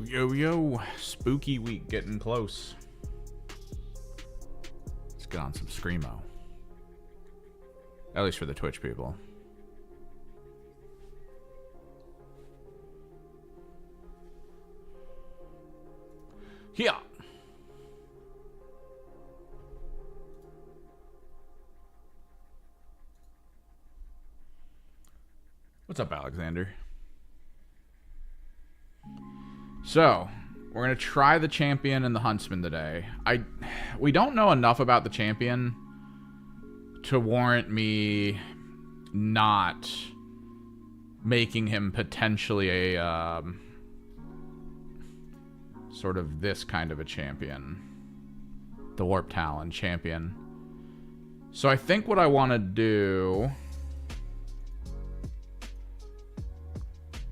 Yo, yo, spooky week getting close. Let's get on some Screamo. At least for the Twitch people. Yeah. What's up, Alexander? So, we're going to try the champion and the huntsman today. We don't know enough about the champion to warrant me not making him potentially a sort of this kind of a champion. The Warp Talon champion. So I think what I want to do...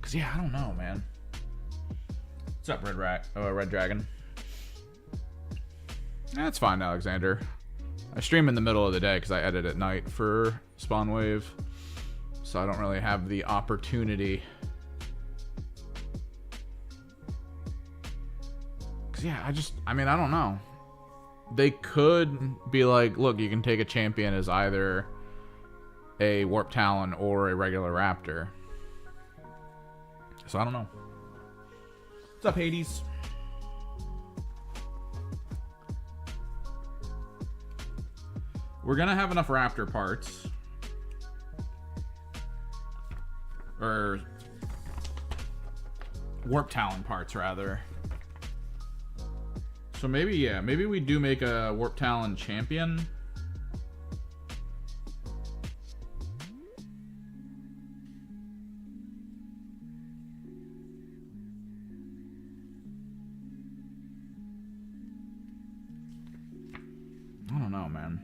Because, yeah, I don't know, man. What's up, Red Dragon? That's fine, Alexander. I stream in the middle of the day because I edit at night for Spawn Wave. So I don't really have the opportunity. Because, yeah, I mean, I don't know. They could be like, look, you can take a champion as either a Warp Talon or a regular Raptor. So I don't know. What's up, Hades? We're gonna have enough Raptor parts. Or Warp Talon parts, rather. So maybe, yeah, maybe we do make a Warp Talon champion. I don't know, man.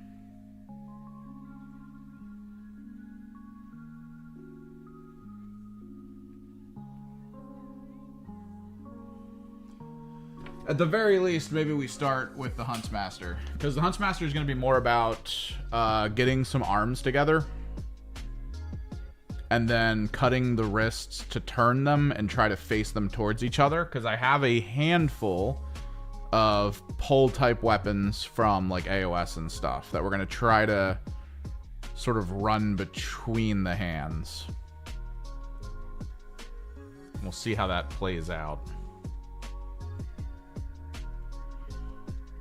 At the very least, maybe we start with the Huntsmaster. Because the Huntsmaster is going to be more about getting some arms together. And then cutting the wrists to turn them and try to face them towards each other. Because I have a handful of pole-type weapons from like AOS and stuff that we're going to try to sort of run between the hands. We'll see how that plays out.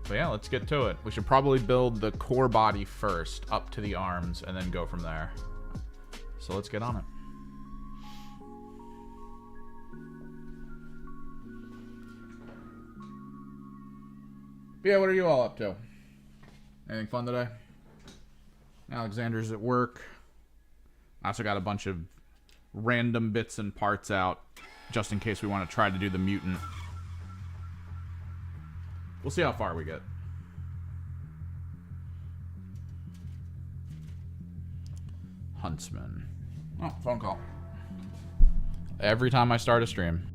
But yeah, let's get to it. We should probably build the core body first, up to the arms, and then go from there. So let's get on it. Yeah, what are you all up to? Anything fun today? Alexander's at work. I also got a bunch of random bits and parts out, just in case we want to try to do the mutant. We'll see how far we get. Huntsman. Oh, phone call. Every time I start a stream.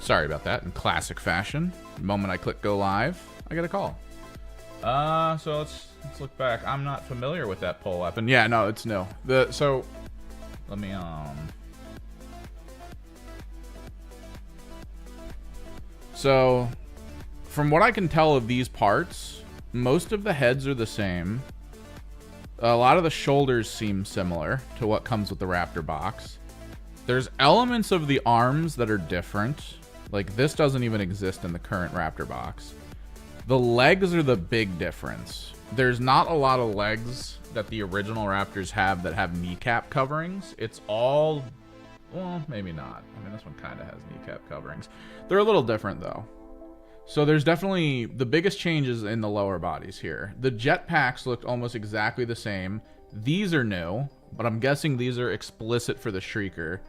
Sorry about that. In classic fashion, the moment I click go live, I get a call. So let's look back. I'm not familiar with that pole weapon. Yeah, no, it's new. So let me So from what I can tell of these parts, most of the heads are the same. A lot of the shoulders seem similar to what comes with the Raptor box. There's elements of the arms that are different. Like, this doesn't even exist in the current Raptor box. The legs are the big difference. There's not a lot of legs that the original Raptors have that have kneecap coverings. It's all... well, maybe not. I mean, this one kind of has kneecap coverings. They're a little different, though. So there's definitely... the biggest changes in the lower bodies here. The jetpacks looked almost exactly the same. These are new, but I'm guessing these are explicit for the Shrieker,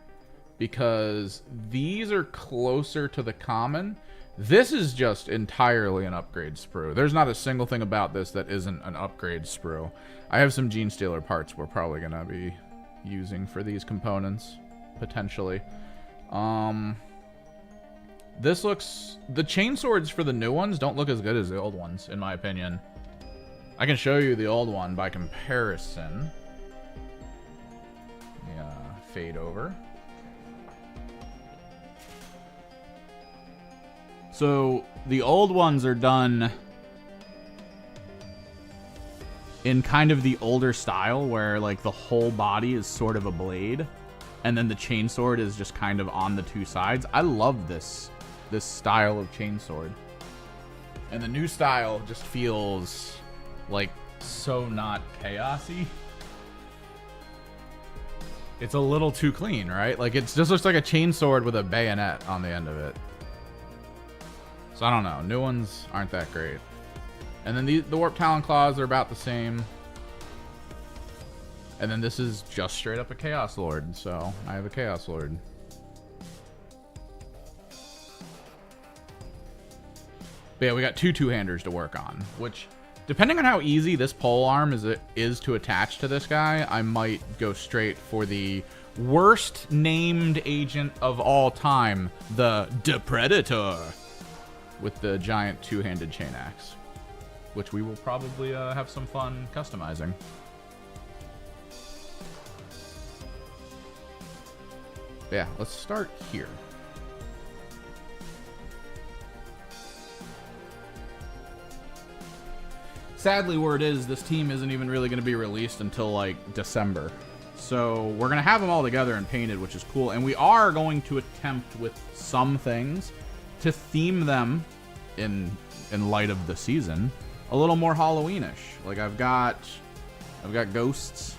because these are closer to the common. This is just entirely an upgrade sprue. There's not a single thing about this that isn't an upgrade sprue. I have some Gene Stealer parts we're probably going to be using for these components, potentially. This looks... the chainswords for the new ones don't look as good as the old ones, in my opinion. I can show you the old one by comparison. Yeah, fade over. So the old ones are done in kind of the older style where like the whole body is sort of a blade and then the chainsword is just kind of on the two sides. I love this style of chainsword. And the new style just feels like so not chaosy. It's a little too clean, right? Like it just looks like a chainsword with a bayonet on the end of it. So I don't know. New ones aren't that great. And then the Warp Talon Claws are about the same. And then this is just straight up a Chaos Lord. So I have a Chaos Lord. But yeah, we got two-handers to work on. Which, depending on how easy this pole arm is to attach to this guy, I might go straight for the worst named agent of all time, the Predator, with the giant two-handed chain axe, which we will probably have some fun customizing. But yeah, let's start here. Sadly, word is this team isn't even really going to be released until like December. So we're going to have them all together and painted, which is cool. And we are going to attempt with some things to theme them in light of the season a little more Halloweenish. Like I've got ghosts.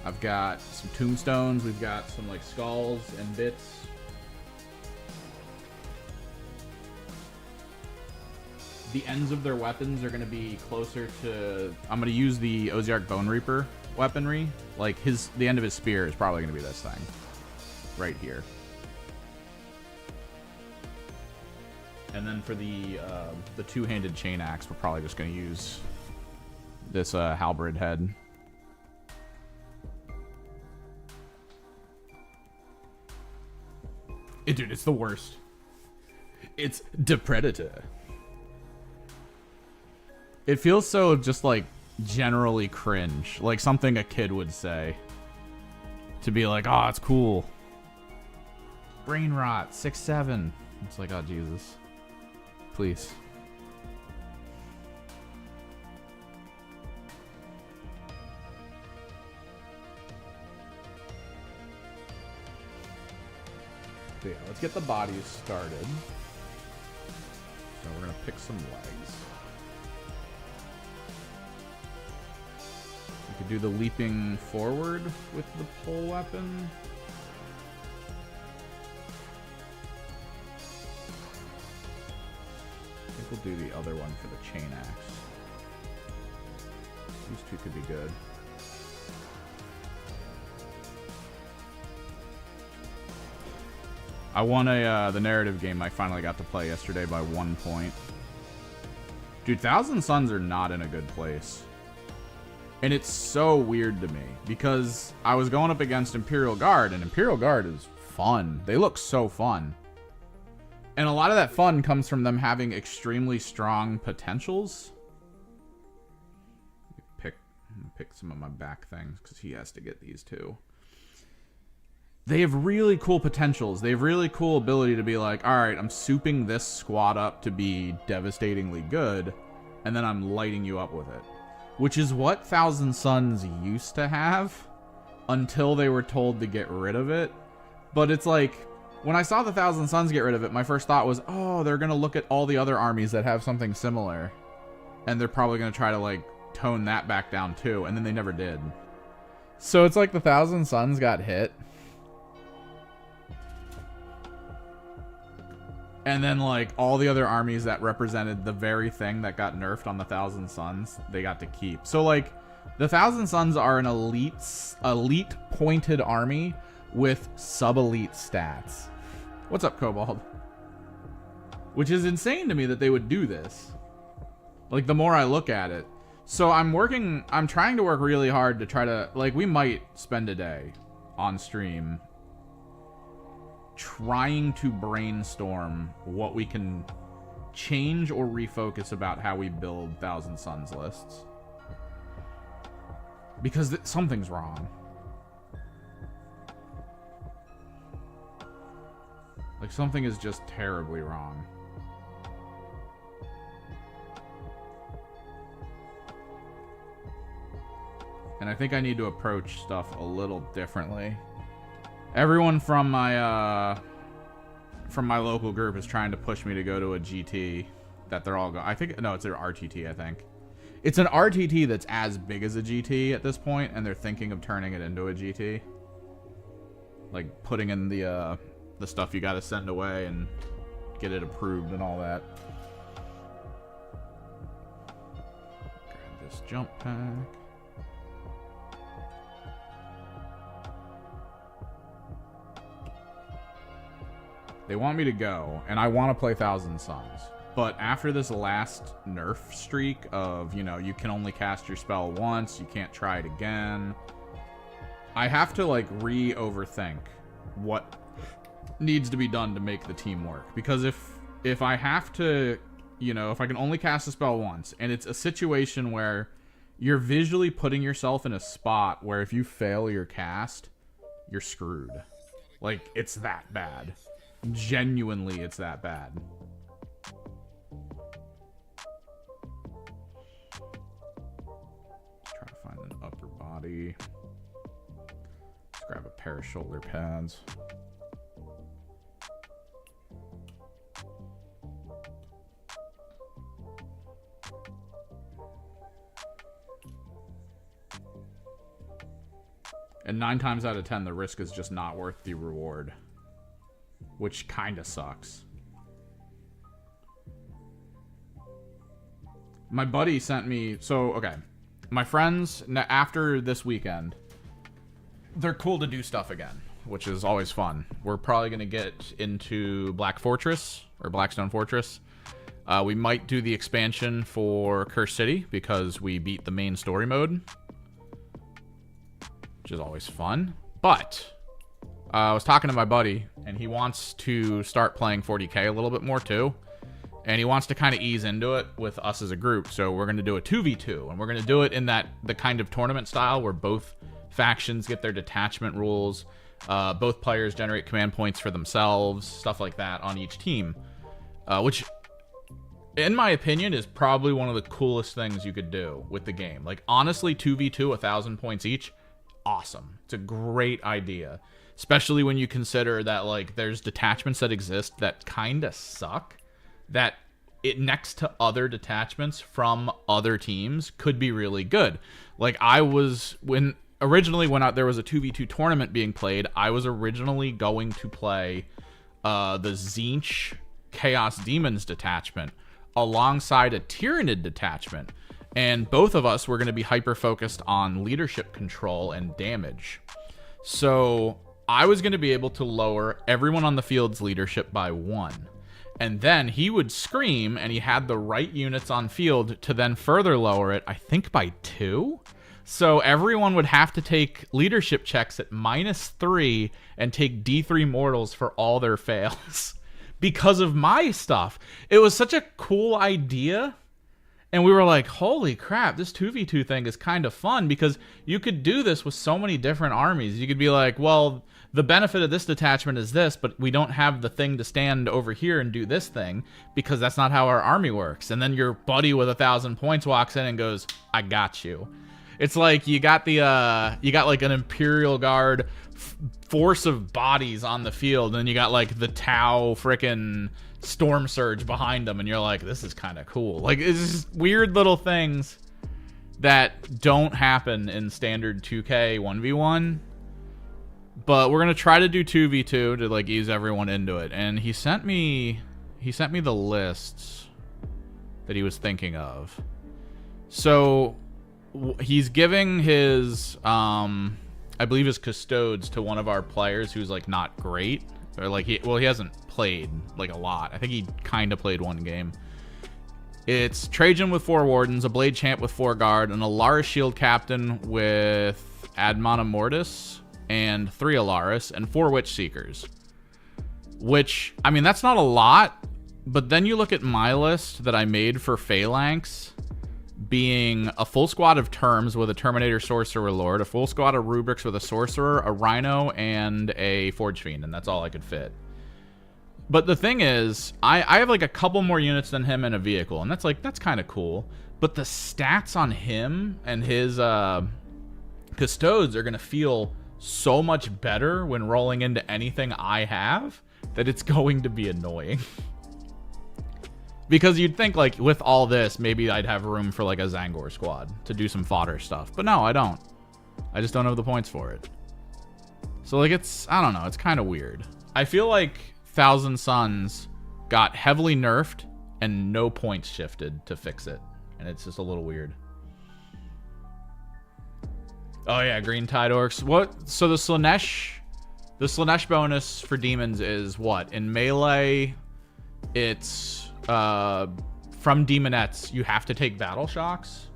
I've got some tombstones. We've got some like skulls and bits. The ends of their weapons are going to be closer to... I'm going to use the Oziark Bone Reaper weaponry. Like the end of his spear is probably going to be this thing right here. And then for the two-handed chain axe, we're probably just going to use this halberd head. Dude, it's the worst. It's the Predator. It feels so just like generally cringe, like something a kid would say. To be like, oh, it's cool. Brain rot, 6'7". It's like, oh, Jesus. Please. So yeah, let's get the bodies started. So we're gonna pick some legs. We could do the leaping forward with the pole weapon. I think we'll do the other one for the chain axe. These two could be good. I won the narrative game I finally got to play yesterday by 1 point. Dude, Thousand Suns are not in a good place. And it's so weird to me because I was going up against Imperial Guard, and Imperial Guard is fun. They look so fun. And a lot of that fun comes from them having extremely strong potentials. Pick some of my back things because he has to get these too. They have really cool potentials. They have really cool ability to be like, all right, I'm souping this squad up to be devastatingly good, and then I'm lighting you up with it. Which is what Thousand Suns used to have until they were told to get rid of it. But it's like, when I saw the Thousand Suns get rid of it, my first thought was, oh, they're going to look at all the other armies that have something similar, and they're probably going to try to, like, tone that back down too, and then they never did. So it's like the Thousand Suns got hit, and then like all the other armies that represented the very thing that got nerfed on the Thousand Suns, they got to keep. So like the Thousand Suns are an elite pointed army with sub-elite stats. What's up, Cobalt? Which is insane to me that they would do this. Like the more I look at it. So I'm trying to work really hard to try to, like, we might spend a day on stream trying to brainstorm what we can change or refocus about how we build Thousand Suns lists. Because something's wrong. Like, something is just terribly wrong. And I think I need to approach stuff a little differently. Everyone from my local group is trying to push me to go to a GT that they're all going. I think, no, it's an RTT, I think. It's an RTT that's as big as a GT at this point, and they're thinking of turning it into a GT. Like putting in the stuff you got to send away and get it approved and all that. Grab this jump pack. They want me to go, and I want to play Thousand Suns. But after this last nerf streak of, you know, you can only cast your spell once, you can't try it again, I have to, like, re-overthink what needs to be done to make the team work. Because if I have to, you know, if I can only cast a spell once, and it's a situation where you're visually putting yourself in a spot where if you fail your cast, you're screwed. Like, it's that bad. Genuinely, it's that bad. Try to find an upper body. Let's grab a pair of shoulder pads. And 9 times out of 10, the risk is just not worth the reward. Which kind of sucks. My buddy sent me... So, okay. My friends, after this weekend, they're cool to do stuff again, which is always fun. We're probably going to get into Black Fortress, or Blackstone Fortress. We might do the expansion for Curse City, because we beat the main story mode. Which is always fun. But... I was talking to my buddy, and he wants to start playing 40k a little bit more, too. And he wants to kind of ease into it with us as a group. So we're going to do a 2v2, and we're going to do it in the kind of tournament style where both factions get their detachment rules, both players generate command points for themselves, stuff like that on each team. Which, in my opinion, is probably one of the coolest things you could do with the game. Like, honestly, 2v2, 1,000 points each, awesome. It's a great idea. Especially when you consider that, like, there's detachments that exist that kind of suck. That it next to other detachments from other teams could be really good. Like, there was a 2v2 tournament being played, I was originally going to play the Tzeentch Chaos Demons detachment alongside a Tyranid detachment. And both of us were going to be hyper-focused on leadership control and damage. So... I was going to be able to lower everyone on the field's leadership by 1. And then he would scream, and he had the right units on field to then further lower it, I think by 2. So everyone would have to take leadership checks at -3 and take D3 mortals for all their fails. because of my stuff. It was such a cool idea. And we were like, holy crap, this 2v2 thing is kind of fun because you could do this with so many different armies. You could be like, well, the benefit of this detachment is this, but we don't have the thing to stand over here and do this thing because that's not how our army works. And then your buddy with 1,000 points walks in and goes, I got you. It's like you got like an Imperial Guard force of bodies on the field, and you got like the Tau frickin' Storm Surge behind them, and you're like, this is kind of cool. Like, it's just weird little things that don't happen in standard 2K 1v1. But we're gonna try to do 2v2 to like ease everyone into it. And he sent me the lists that he was thinking of. So he's giving his I believe his custodes to one of our players who's like not great, or like he hasn't played like a lot. I think he kind of played one game. It's Trajan with 4 Wardens, a Blade Champ with 4 Guard, an Alaris Shield Captain with Admona Mortis, and 3 Alaris, and 4 Witch Seekers. Which, I mean, that's not a lot, but then you look at my list that I made for Phalanx, being a full squad of Terms with a Terminator Sorcerer Lord, a full squad of Rubrics with a Sorcerer, a Rhino, and a Forge Fiend, and that's all I could fit. But the thing is, I have like a couple more units than him in a vehicle, and that's kind of cool. But the stats on him and his custodes are going to feel so much better when rolling into anything I have that it's going to be annoying. Because you'd think, like, with all this, maybe I'd have room for, like, a Zangor squad to do some fodder stuff. But no, I don't. I just don't have the points for it. So, like, I don't know, it's kind of weird. I feel like Thousand Suns got heavily nerfed and no points shifted to fix it. And it's just a little weird. Oh, yeah, Green Tide Orcs. What? So the Slaanesh bonus for demons is what? In melee, it's... from Demonettes, you have to take battle shocks,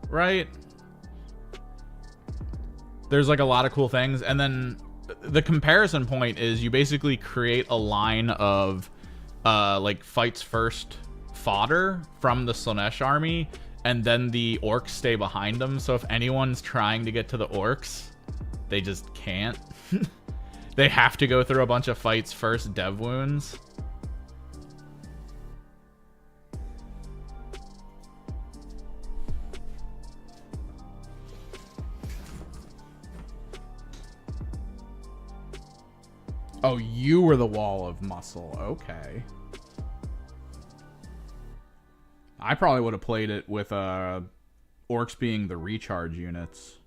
right? There's like a lot of cool things, and then the comparison point is you basically create a line of like fights first fodder from the Slaanesh army, and then the orcs stay behind them. So if anyone's trying to get to the orcs, they just can't. They have to go through a bunch of fights first dev wounds. Oh, you were the wall of muscle. Okay. I probably would have played it with orcs being the recharge units.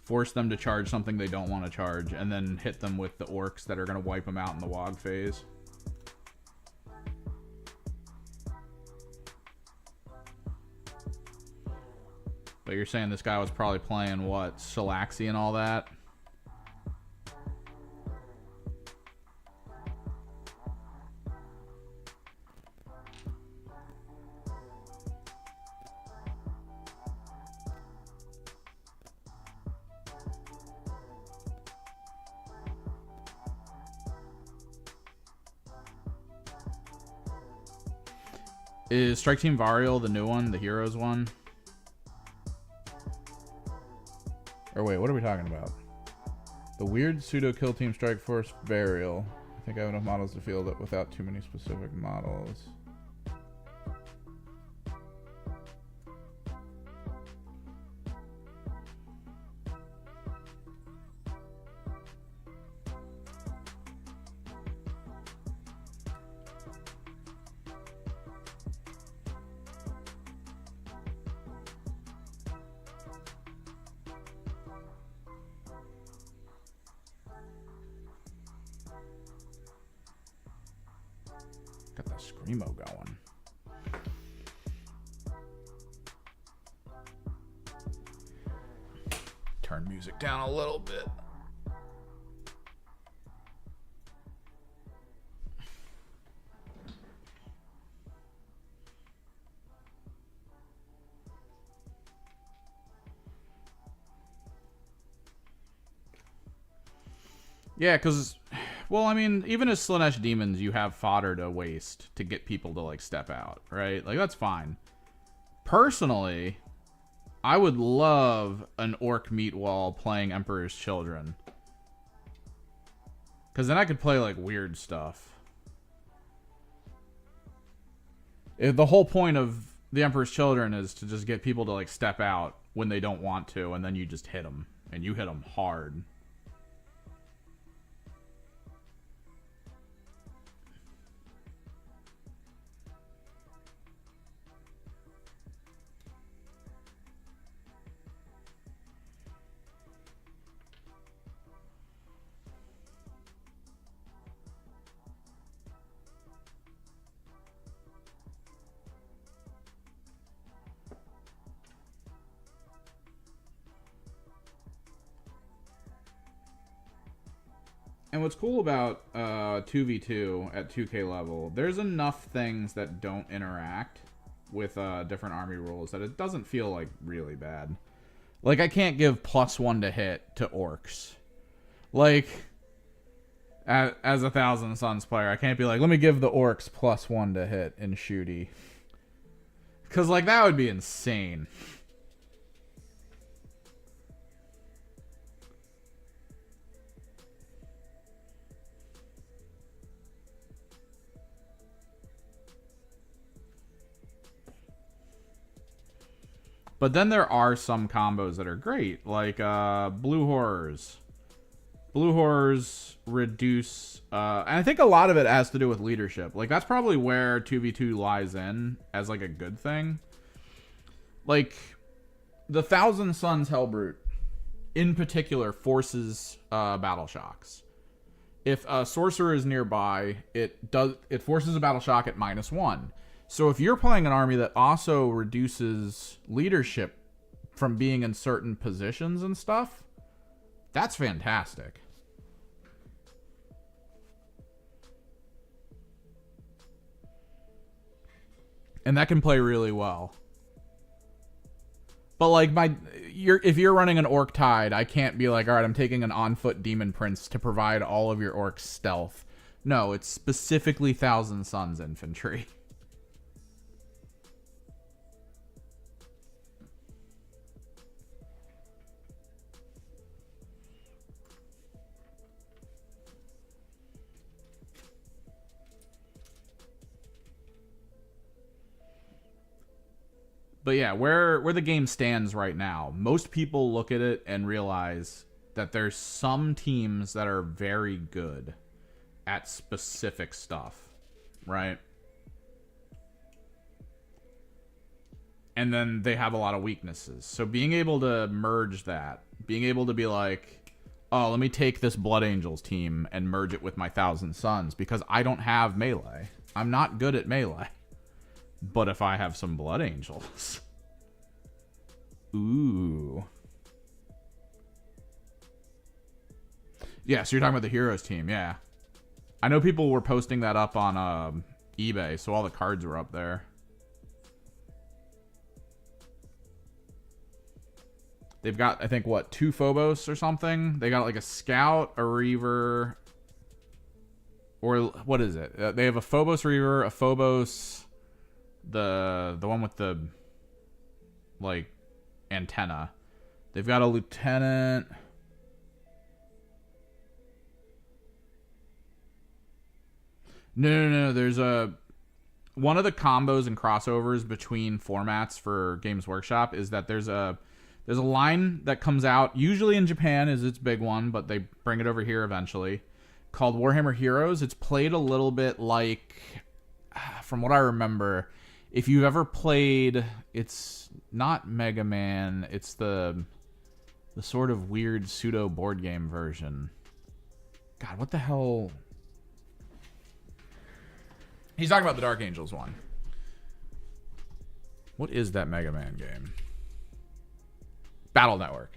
Force them to charge something they don't want to charge, and then hit them with the orcs that are going to wipe them out in the WOG phase. But you're saying this guy was probably playing, what, Salaxi and all that? Is Strike Team Varial the new one, the Heroes one? Or wait, what are we talking about? The weird pseudo kill team Strike Force Varial. I think I have enough models to field it without too many specific models. Got the screamo going. Turn music down a little bit. Yeah, because Well, I mean, even as Slaanesh demons, you have fodder to waste to get people to, like, step out, right? Like, that's fine. Personally, I would love an orc meat wall playing Emperor's Children. Because then I could play, like, weird stuff. The whole point of the Emperor's Children is to just get people to, like, step out when they don't want to, and then you just hit them. And you hit them hard. And what's cool about 2v2 at 2k level, there's enough things that don't interact with different army rules that it doesn't feel like really bad. Like, I can't give +1 to hit to orcs. Like, as a Thousand Suns player, I can't be like, let me give the orcs +1 to hit in shooty. Because, like, that would be insane. But then there are some combos that are great, like Blue Horrors. Blue Horrors reduce... and I think a lot of it has to do with leadership. Like, that's probably where 2v2 lies in as, like, a good thing. Like, the Thousand Suns Hellbrute, in particular, forces battle shocks. If a sorcerer is nearby, it forces a battle shock at -1. So if you're playing an army that also reduces leadership from being in certain positions and stuff, that's fantastic. And that can play really well. But like if you're running an Orc Tide, I can't be like, all right, I'm taking an on-foot Demon Prince to provide all of your orcs stealth. No, it's specifically Thousand Suns infantry. But yeah, where the game stands right now, most people look at it and realize that there's some teams that are very good at specific stuff, right? And then they have a lot of weaknesses. So being able to merge that, being able to be like, oh, let me take this Blood Angels team and merge it with my Thousand Suns because I don't have melee. I'm not good at melee. But if I have some Blood Angels... Ooh. Yeah, so you're talking about the Heroes team, yeah. I know people were posting that up on eBay, so all the cards were up there. They've got, I think, what, 2 Phobos or something? They got like a Scout, a Reaver, or what is it? They have a Phobos Reaver, a Phobos... The one with the like antenna. They've got a lieutenant. No. There's one of the combos and crossovers between formats for Games Workshop is that there's a line that comes out usually in Japan is its big one, but they bring it over here eventually, called Warhammer Heroes. It's played a little bit like, from what I remember, if you've ever played, it's not Mega Man, it's the sort of weird pseudo board game version. God, what the hell? He's talking about the Dark Angels one. What is that Mega Man game? Battle Network.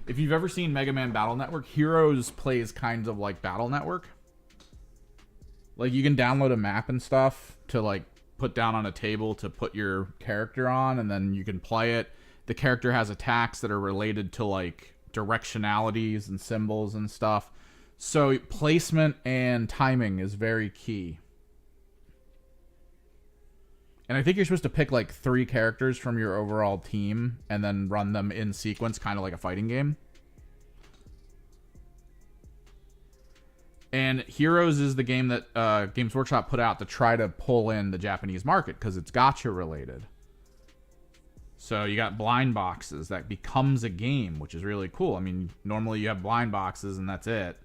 If you've ever seen Mega Man Battle Network, Heroes plays kind of like Battle Network. Like, you can download a map and stuff to, like, put down on a table to put your character on, and then you can play it. The character has attacks that are related to, like, directionalities and symbols and stuff. So placement and timing is very key. And I think you're supposed to pick like 3 characters from your overall team and then run them in sequence, kind of like a fighting game. And Heroes is the game that Games Workshop put out to try to pull in the Japanese market because it's gacha related. So you got blind boxes that becomes a game, which is really cool. I mean, normally you have blind boxes and that's it.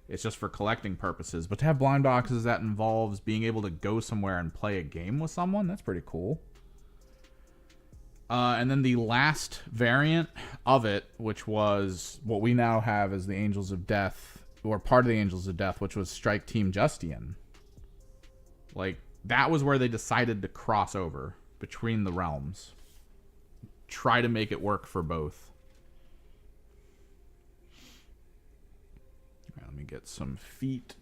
It's just for collecting purposes. But to have blind boxes that involves being able to go somewhere and play a game with someone, that's pretty cool. And then the last variant of it, which was what we now have as the Angels of Death, or part of the Angels of Death, which was Strike Team Justian. Like, that was where they decided to cross over between the realms. Try to make it work for both. All right, let me get some feet.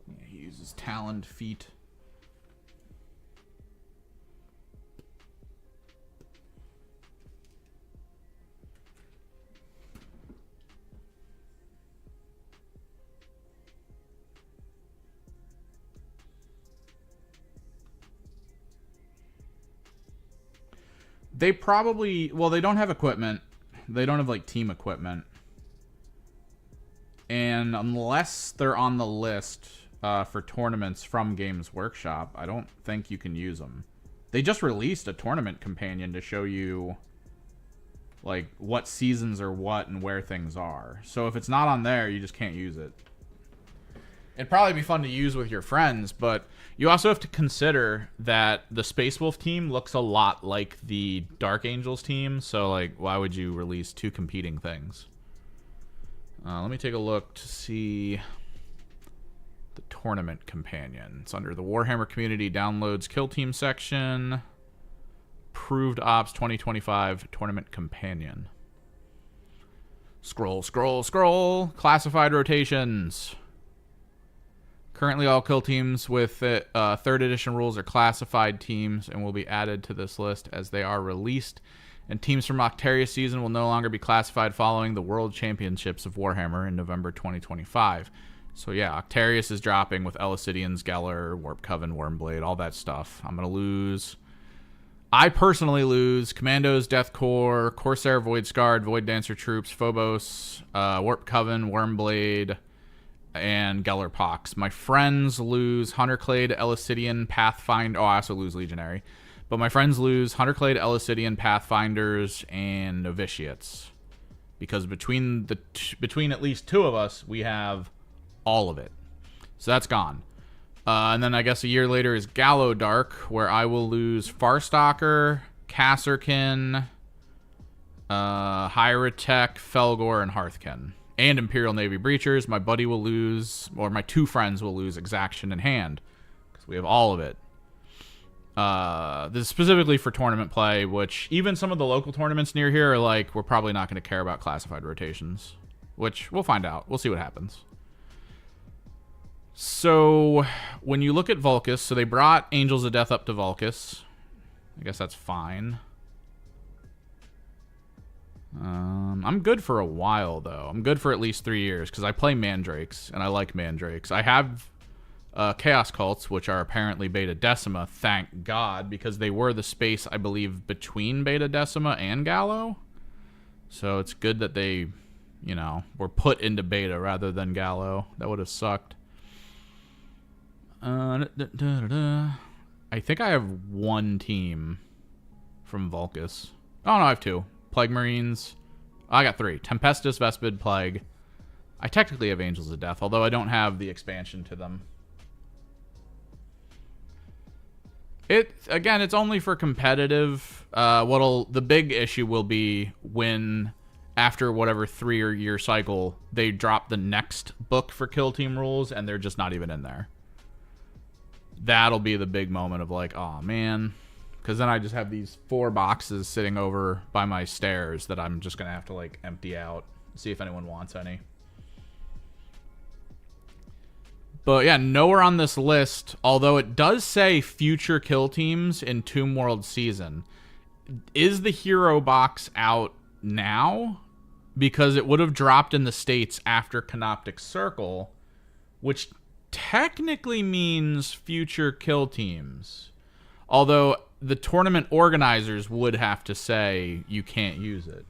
Yeah, he uses taloned feet. They probably... Well, they don't have equipment. They don't have, like, team equipment. And unless they're on the list for tournaments from Games Workshop, I don't think you can use them. They just released a tournament companion to show you, like, what seasons are what and where things are. So if it's not on there, you just can't use it. It'd probably be fun to use with your friends, but you also have to consider that the Space Wolf team looks a lot like the Dark Angels team, so, like, why would you release 2 competing things? Let me take a look to see the tournament companion. It's under the Warhammer Community Downloads Kill Team section. Proved Ops 2025 Tournament Companion. Scroll, scroll, scroll. Classified rotations. Currently, all kill teams with 3rd edition rules are classified teams and will be added to this list as they are released. And teams from Octarius season will no longer be classified following the World Championships of Warhammer in November 2025. So yeah, Octarius is dropping with Elicidians, Geller, Warp Coven, Wormblade, all that stuff. I'm going to lose... I personally lose Commandos, Death Corps, Corsair, Void Scarred, Void Dancer Troops, Phobos, Warp Coven, Wormblade... and Geller Pox. My friends lose Hunterclade, Elicidian, Pathfinder. Oh, I also lose Legionary. But my friends lose Hunterclade, Elicidian, Pathfinders, and Novitiates. Because between at least 2 of us, we have all of it. So that's gone. And then I guess a year later is Gallo Dark, where I will lose Farstalker, Kasserkin, Hierotek, Felgor, and Hearthkin. And Imperial Navy Breachers. My buddy will lose, or my 2 friends will lose Exaction in Hand. Because we have all of it. This is specifically for tournament play, which even some of the local tournaments near here are like, we're probably not going to care about classified rotations. Which, we'll find out. We'll see what happens. So, when you look at Vulcus, so they brought Angels of Death up to Vulcus. I guess that's fine. I'm good for a while, though. I'm good for at least 3 years, because I play Mandrakes, and I like Mandrakes. I have Chaos Cults, which are apparently Beta Decima, thank God, because they were the space, I believe, between Beta Decima and Gallo. So it's good that they, you know, were put into Beta rather than Gallo. That would have sucked. I think I have 1 team from Vulcus. Oh, no, I have 2. Plague Marines. I got 3. Tempestus, Vespid, Plague. I technically have Angels of Death, although I don't have the expansion to them. Again, it's only for competitive. The big issue will be when, after whatever 3-year cycle, they drop the next book for Kill Team rules, and they're just not even in there. That'll be the big moment of like, oh man. Because then I just have these 4 boxes sitting over by my stairs that I'm just going to have to, like, empty out. See if anyone wants any. But, yeah, nowhere on this list, although it does say future kill teams in Tomb World season. is the hero box out now? Because it would have dropped in the States after Canoptic Circle, which technically means future kill teams. Although the tournament organizers would have to say you can't use it.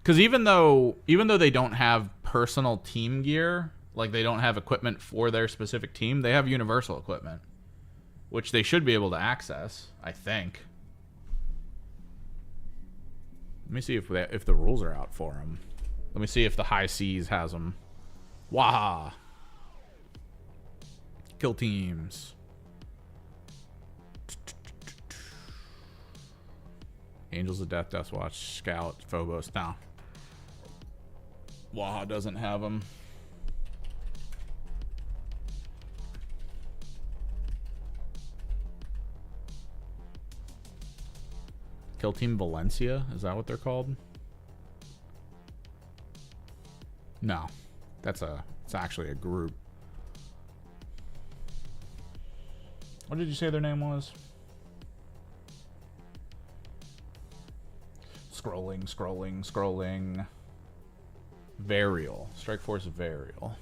Because even though they don't have personal team gear, like they don't have equipment for their specific team, they have universal equipment, which they should be able to access, I think. Let me see if the rules are out for them. Let me see if the High Seas has them. Waha! Kill teams. Angels of Death, Death Watch, Scout, Phobos. No. Waha doesn't have them. Kill Team Valencia? Is that what they're called? No. It's actually a group. What did you say their name was? Scrolling. Varial. Strike Force Varial.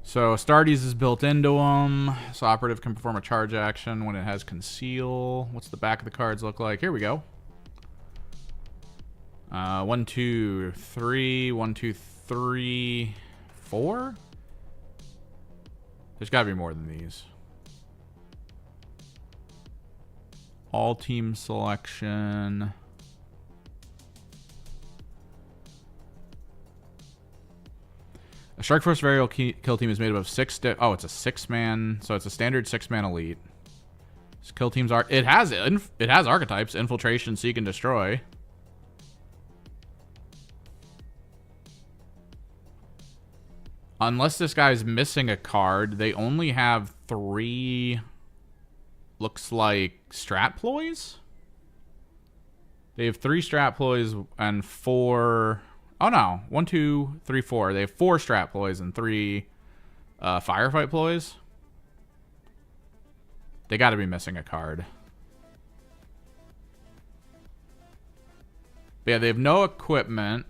So Astartes is built into them. So operative can perform a charge action when it has conceal. What's the back of the cards look like? Here we go. 1, 2, 3. 1, 2, 3, 4. There's got to be more than these. All team selection. A Strike Force Varial kill team is made up of 6. Oh, it's a 6-man. So it's a standard 6-man elite. This kill teams are. It has archetypes: Infiltration, Seek, and Destroy. Unless this guy's missing a card, they only have 3, looks like, strat ploys? They have 3 strat ploys and 4... Oh, no. 1, 2, 3, 4. They have 4 strat ploys and 3 firefight ploys. They got to be missing a card. But yeah, they have no equipment.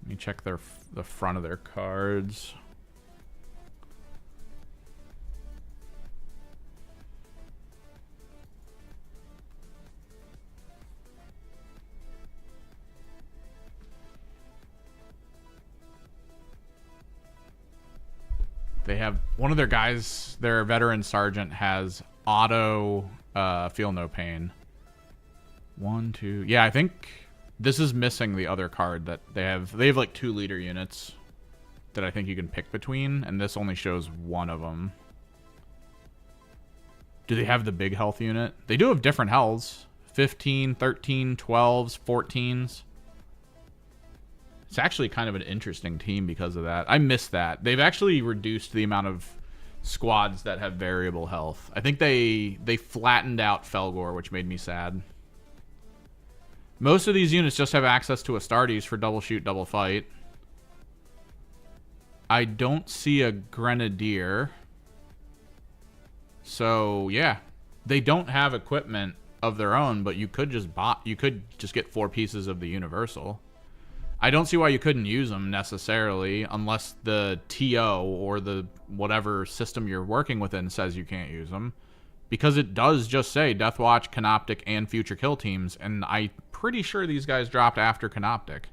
Let me check the front of their cards. They have one of their guys, their veteran sergeant, has auto feel no pain. 1, 2. Yeah, I think this is missing the other card that they have. They have like 2 leader units that I think you can pick between, and this only shows one of them. Do they have the big health unit? They do have different healths. 15, 13, 12s, 14s. It's actually kind of an interesting team because of that. I miss that. They've actually reduced the amount of squads that have variable health. I think they flattened out Felgor, which made me sad. Most of these units just have access to Astartes for double shoot, double fight. I don't see a Grenadier. So, yeah. They don't have equipment of their own, but you could just get 4 pieces of the Universal. I don't see why you couldn't use them necessarily, unless the TO or the whatever system you're working within says you can't use them. Because it does just say Deathwatch, Canoptic, and Future Kill Teams, and I'm pretty sure these guys dropped after Canoptic.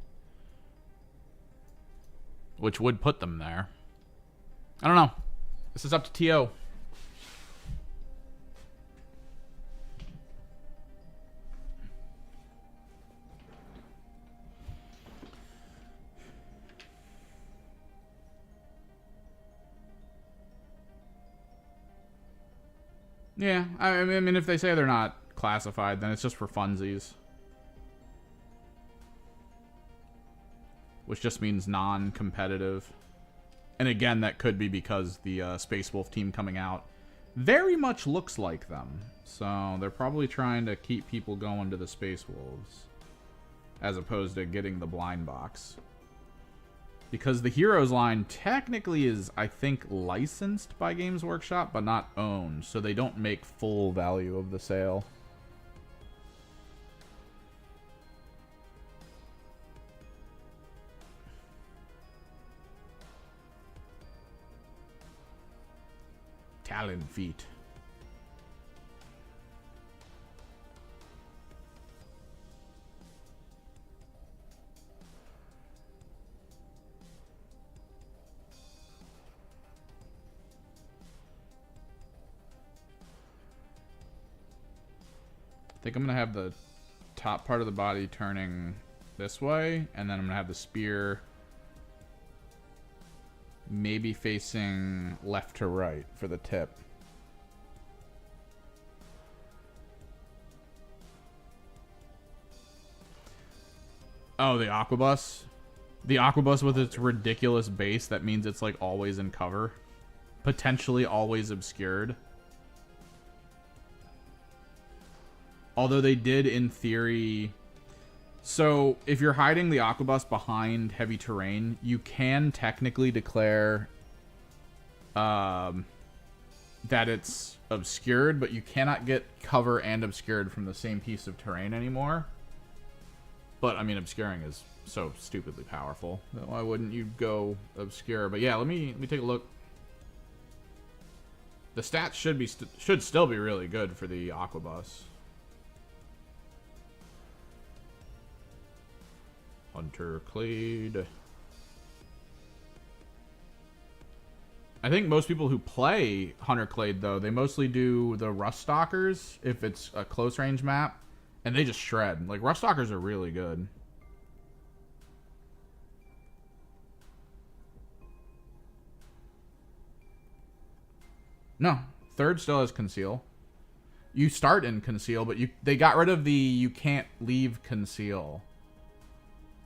Which would put them there. I don't know. This is up to TO. Yeah, I mean, if they say they're not classified, then it's just for funsies. which just means non-competitive. And again, that could be because the Space Wolf team coming out very much looks like them. So they're probably trying to keep people going to the Space Wolves as opposed to getting the blind box. Because the Heroes line technically is, I think, licensed by Games Workshop, but not owned. So they don't make full value of the sale. Talon feet. I think I'm going to have the top part of the body turning this way, and then I'm going to have the spear maybe facing left to right for the tip. Oh, the Aquabus? The Aquabus with its ridiculous base, that means it's like always in cover. Potentially always obscured. Although they did, in theory... So, if you're hiding the Aquabus behind heavy terrain, you can technically declare that it's obscured, but you cannot get cover and obscured from the same piece of terrain anymore. But, I mean, obscuring is so stupidly powerful that why wouldn't you go obscure? But yeah, let me take a look. The stats should still be really good for the Aquabus. Hunter Clade. I think most people who play Hunter Clade, though, they mostly do the Rust Stalkers if it's a close range map, and they just shred. Like, Rust Stalkers are really good. No, third still has Conceal. You start in Conceal, but they got rid of the you can't leave Conceal.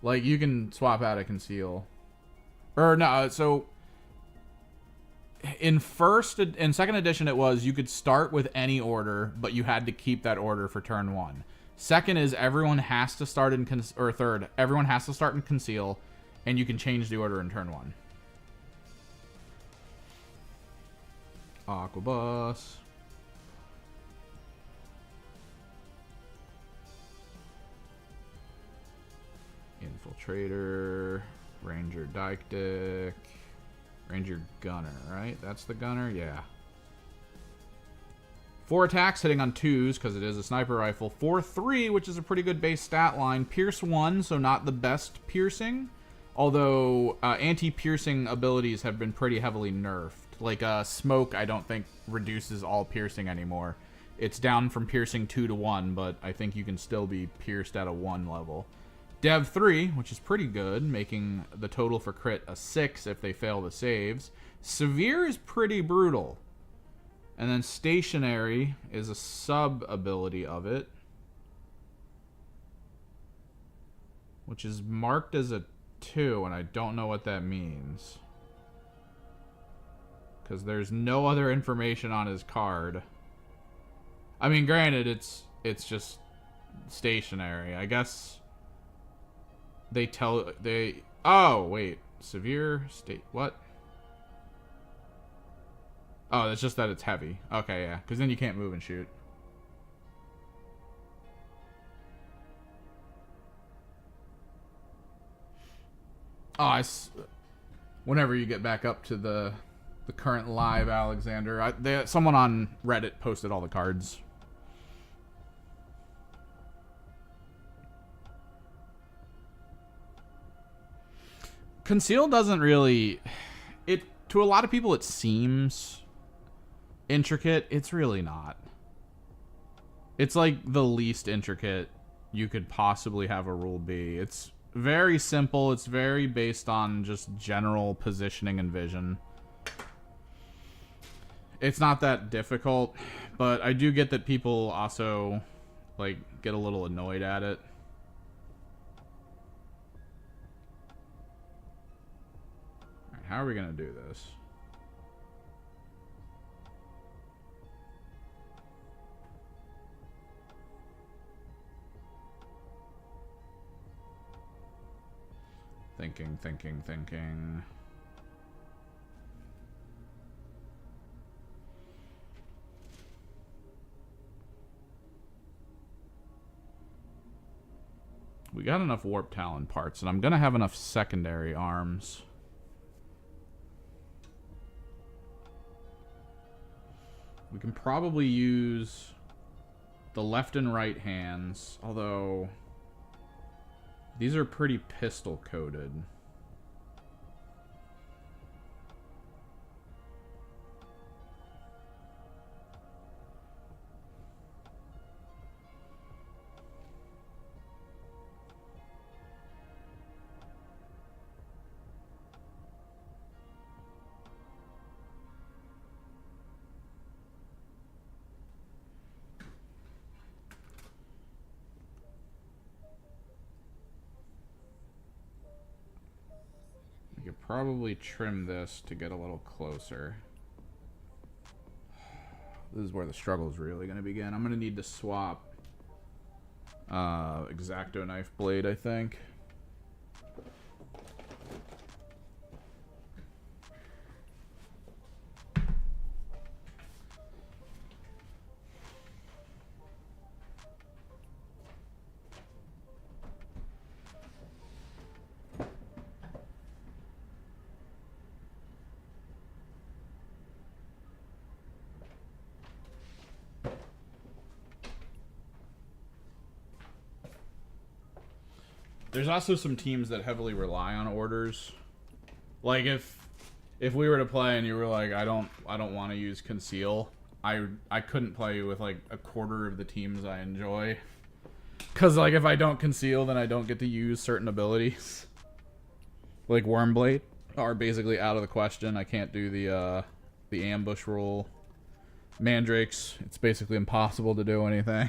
Like, you can swap out a Conceal. Or, no, so... In second edition, it was you could start with any order, but you had to keep that order for turn 1. Second is everyone has to start in... third, everyone has to start in Conceal, and you can change the order in turn 1. Aquabus. Infiltrator, Ranger Dike, Ranger Gunner, right? That's the Gunner? Yeah. 4 attacks, hitting on 2s, because it is a sniper rifle. 4-3, which is a pretty good base stat line. Pierce 1, so not the best piercing. Although, anti-piercing abilities have been pretty heavily nerfed. Like, Smoke, I don't think, reduces all piercing anymore. It's down from piercing 2 to 1, but I think you can still be pierced at a 1 level. Dev 3, which is pretty good, making the total for crit a 6 if they fail the saves. Severe is pretty brutal. And then Stationary is a sub-ability of it, which is marked as a 2, and I don't know what that means. Because there's no other information on his card. I mean, granted, it's just stationary. I guess... Oh, wait. Severe state... What? Oh, it's just that it's heavy. Okay, yeah. Because then you can't move and shoot. Oh, whenever you get back up to the current live Alexander, someone on Reddit posted all the cards. Conceal doesn't really... To a lot of people, it seems intricate. It's really not. It's like the least intricate you could possibly have a rule be. It's very simple. It's very based on just general positioning and vision. It's not that difficult, but I do get that people also like get a little annoyed at it. how are we going to do this? Thinking. We got enough Warp Talon parts, and I'm going to have enough secondary arms. We can probably use the left and right hands, although these are pretty pistol coated. Probably trim this to get a little closer. This is where the struggle is really going to begin. I'm going to need to swap X-Acto knife blade, I think. There's also some teams that heavily rely on orders. Like if we were to play and you were like, I don't want to use conceal, I couldn't play with like a quarter of the teams I enjoy. Cause like if I don't conceal, then I don't get to use certain abilities. Like Wormblade are basically out of the question. I can't do the ambush rule. Mandrakes, it's basically impossible to do anything.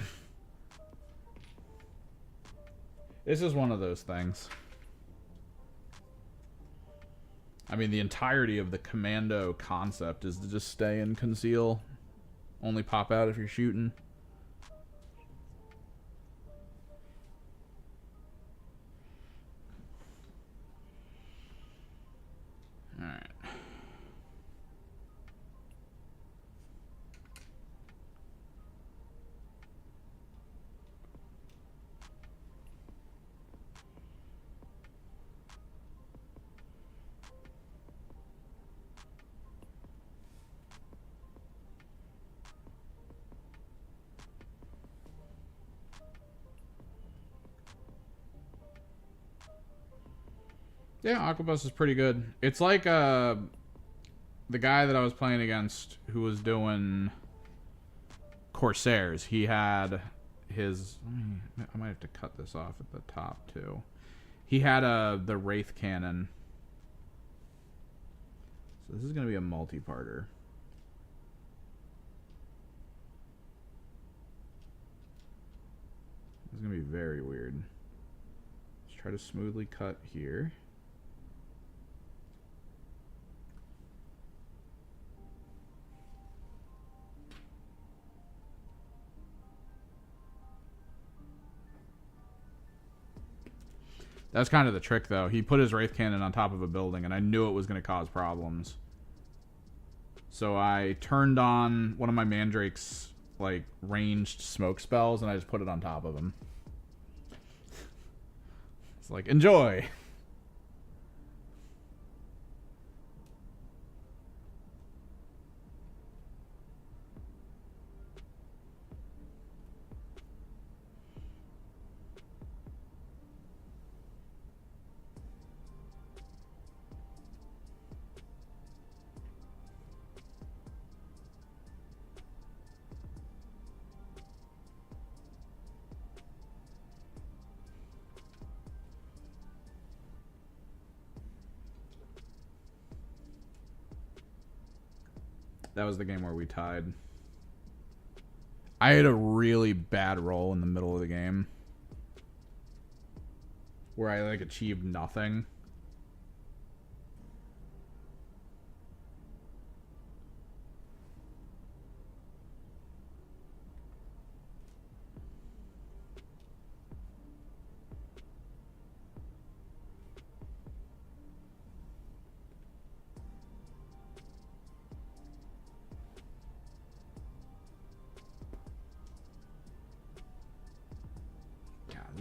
This is one of those things. I mean, the entirety of the commando concept is to just stay and conceal. Only pop out if you're shooting. Alright. Yeah, Aquabus is pretty good. It's like the guy that I was playing against who was doing Corsairs. He had his... I might have to cut this off at the top, too. He had the Wraith Cannon. So this is going to be a multi-parter. This is going to be very weird. Let's try to smoothly cut here. That's kind of the trick, though. He put his Wraith Cannon on top of a building, and I knew it was going to cause problems. So I turned on one of my Mandrake's, like, ranged smoke spells, and I just put it on top of him. It's like, enjoy! That was the game where we tied. I had a really bad roll in the middle of the game. Where I, like, achieved nothing.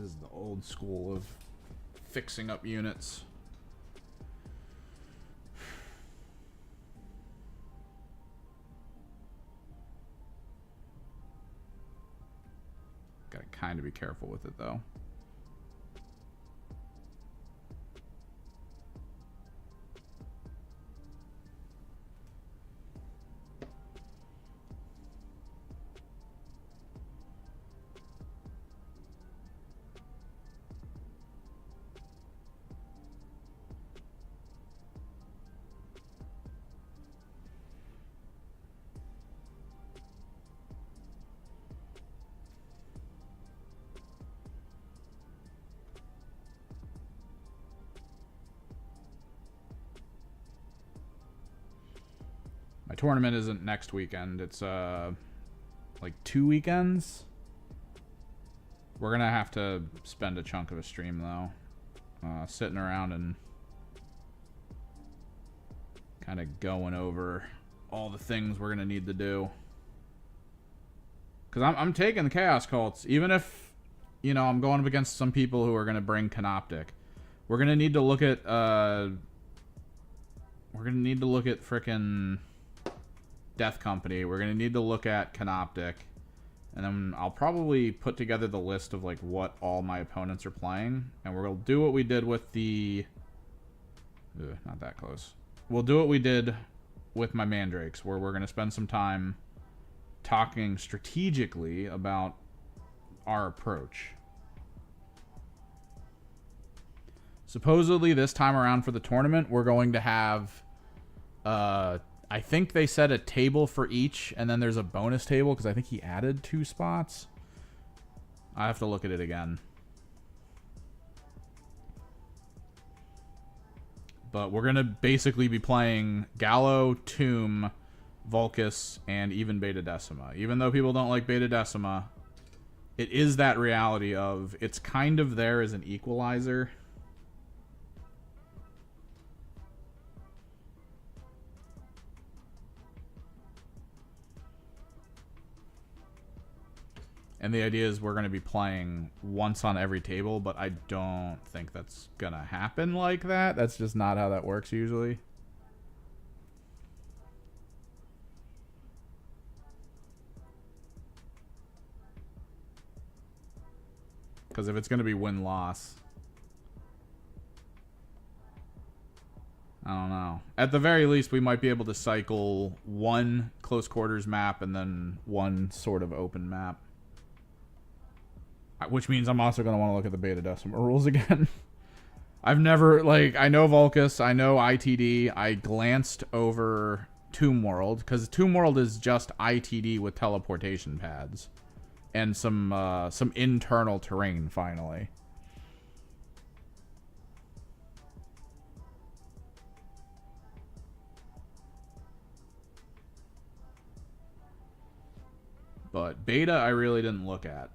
This is the old school of fixing up units. Gotta kind of be careful with it, though. My tournament isn't next weekend. It's like 2 weekends. We're gonna have to spend a chunk of a stream though, sitting around and kind of going over all the things we're gonna need to do. Cause I'm taking the Chaos Cults, even if, you know, I'm going up against some people who are gonna bring Canoptic. We're gonna need to look at frickin' Death Company. We're gonna need to look at Canoptic, and then I'll probably put together the list of like what all my opponents are playing, and we'll do what we did with the not that close. We'll do what we did with my Mandrakes, where we're gonna spend some time talking strategically about our approach. Supposedly this time around for the tournament, we're going to have I think they said a table for each, and then there's a bonus table, because I think he added 2 spots. I have to look at it again. But we're going to basically be playing Gallo, Tomb, Vulcus, and even Beta Decima. Even though people don't like Beta Decima, it is that reality of it's kind of there as an equalizer. And the idea is we're going to be playing once on every table, but I don't think that's going to happen like that. That's just not how that works usually. Because if it's going to be win-loss, I don't know. At the very least, we might be able to cycle 1 close quarters map and then 1 sort of open map. Which means I'm also going to want to look at the Beta Decima rules again. I've never, like, I know Vulcus, I know ITD. I glanced over Tomb World, because Tomb World is just ITD with teleportation pads. And some internal terrain, finally. But Beta, I really didn't look at.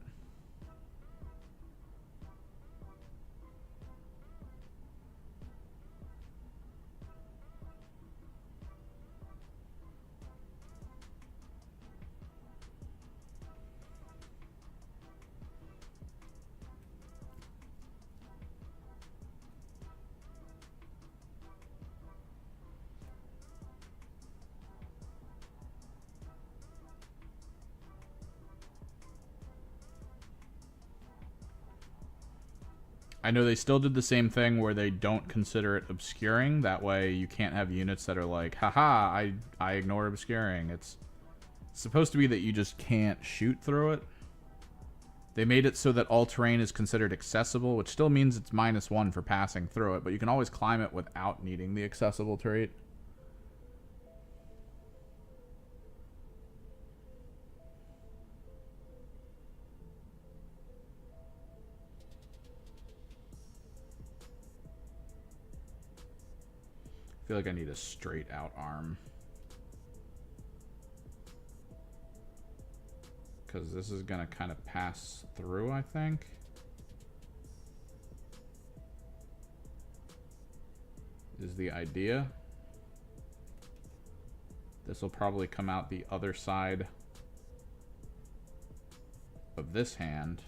I know they still did the same thing where they don't consider it obscuring. That way you can't have units that are like, haha, I ignore obscuring. It's supposed to be that you just can't shoot through it. They made it so that all terrain is considered accessible, which still means it's -1 for passing through it, but you can always climb it without needing the accessible trait. I feel like I need a straight out arm. Because this is going to kind of pass through, I think. Is the idea. This will probably come out the other side of this hand.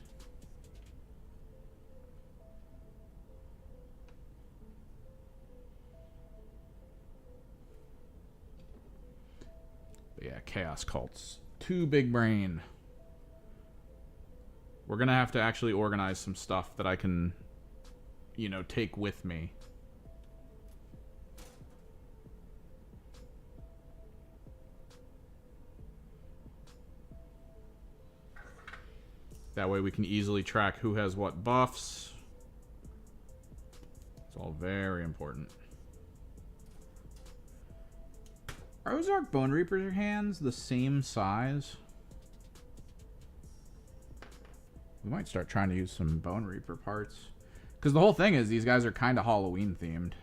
Chaos Cults. Too big brain. We're going to have to actually organize some stuff that I can, you know, take with me. That way we can easily track who has what buffs. It's all very important. Are Ozark Bone Reaper hands the same size? We might start trying to use some Bone Reaper parts. Because the whole thing is these guys are kind of Halloween themed.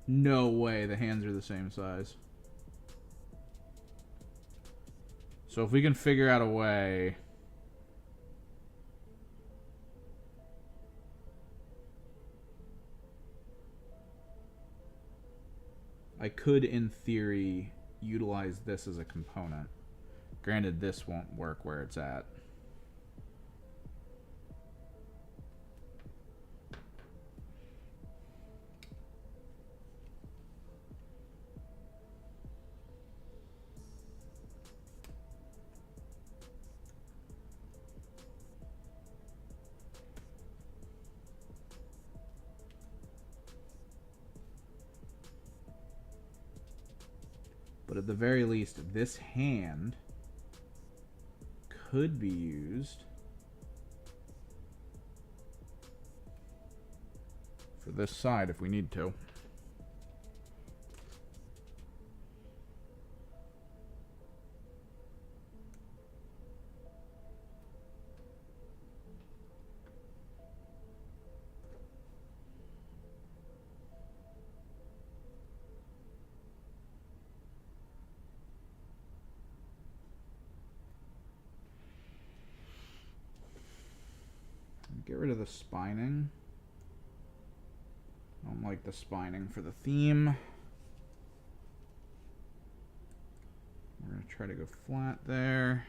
No way the hands are the same size. So if we can figure out a way... I could, in theory, utilize this as a component. Granted, this won't work where it's at. But at the very least, this hand could be used for this side if we need to. Get rid of the spining. I don't like the spining for the theme. We're going to try to go flat there.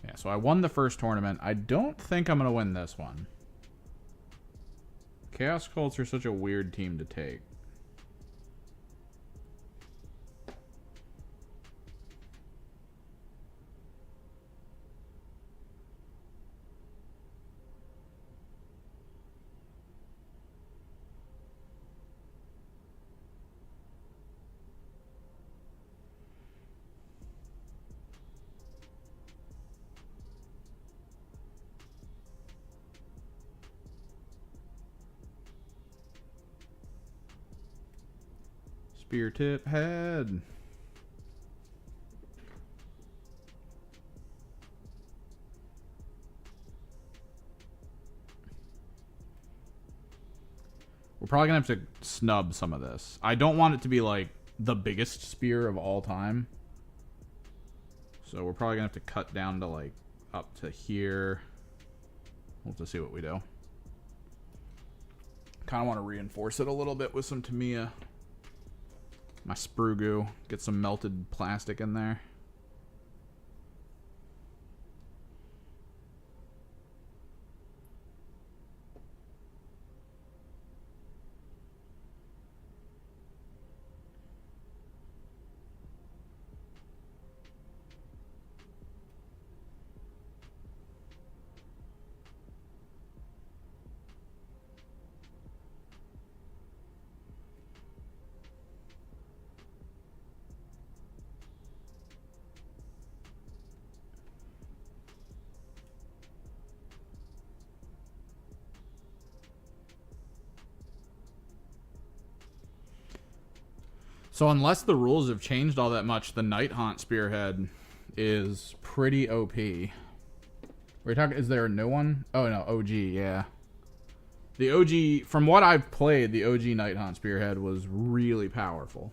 Yeah, so I won the first tournament. I don't think I'm going to win this one. Chaos Cults are such a weird team to take. Spear tip head. We're probably gonna have to snub some of this. I don't want it to be like the biggest spear of all time. So we're probably gonna have to cut down to like up to here. We'll have to see what we do. Kind of want to reinforce it a little bit with some Tamiya. My sprue goo. Get some melted plastic in there. So unless the rules have changed all that much, the Night Haunt Spearhead is pretty OP. We're talking, is there a new one? Oh no, OG, yeah. The OG, from what I've played, the OG Night Haunt Spearhead was really powerful.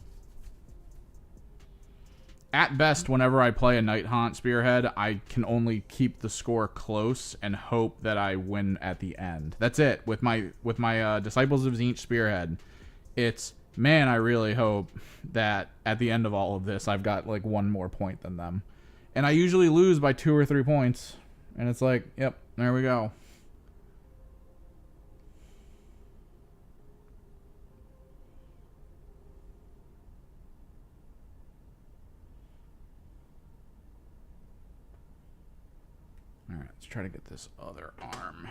At best, whenever I play a Night Haunt Spearhead, I can only keep the score close and hope that I win at the end. That's it. With my Disciples of Tzeentch Spearhead, it's, man, I really hope that at the end of all of this, I've got like one more point than them. And I usually lose by 2 or 3 points. And it's like, yep, there we go. Alright, let's try to get this other arm.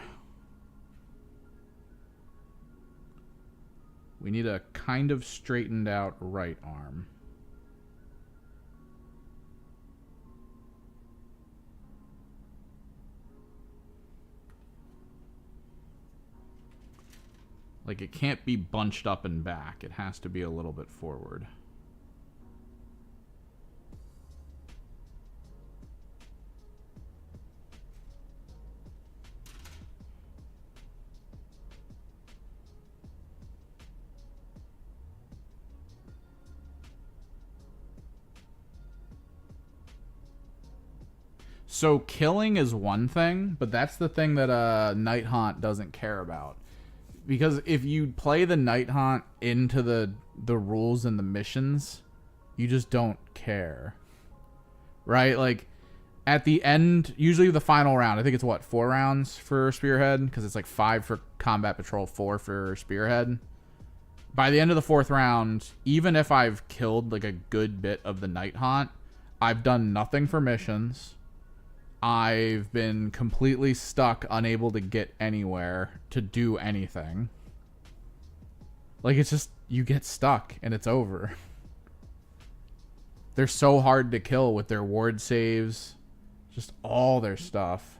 We need a kind of straightened out right arm. Like, it can't be bunched up and back. It has to be a little bit forward. So killing is one thing, but that's the thing that Night Haunt doesn't care about. Because if you play the Night Haunt into the rules and the missions, you just don't care. Right? Like, at the end, usually the final round, I think it's what, 4 rounds for Spearhead? Because it's like 5 for Combat Patrol, 4 for Spearhead. By the end of the 4th round, even if I've killed like a good bit of the Night Haunt, I've done nothing for missions. I've been completely stuck, unable to get anywhere to do anything. Like, it's just, you get stuck and it's over. They're so hard to kill with their ward saves, just all their stuff.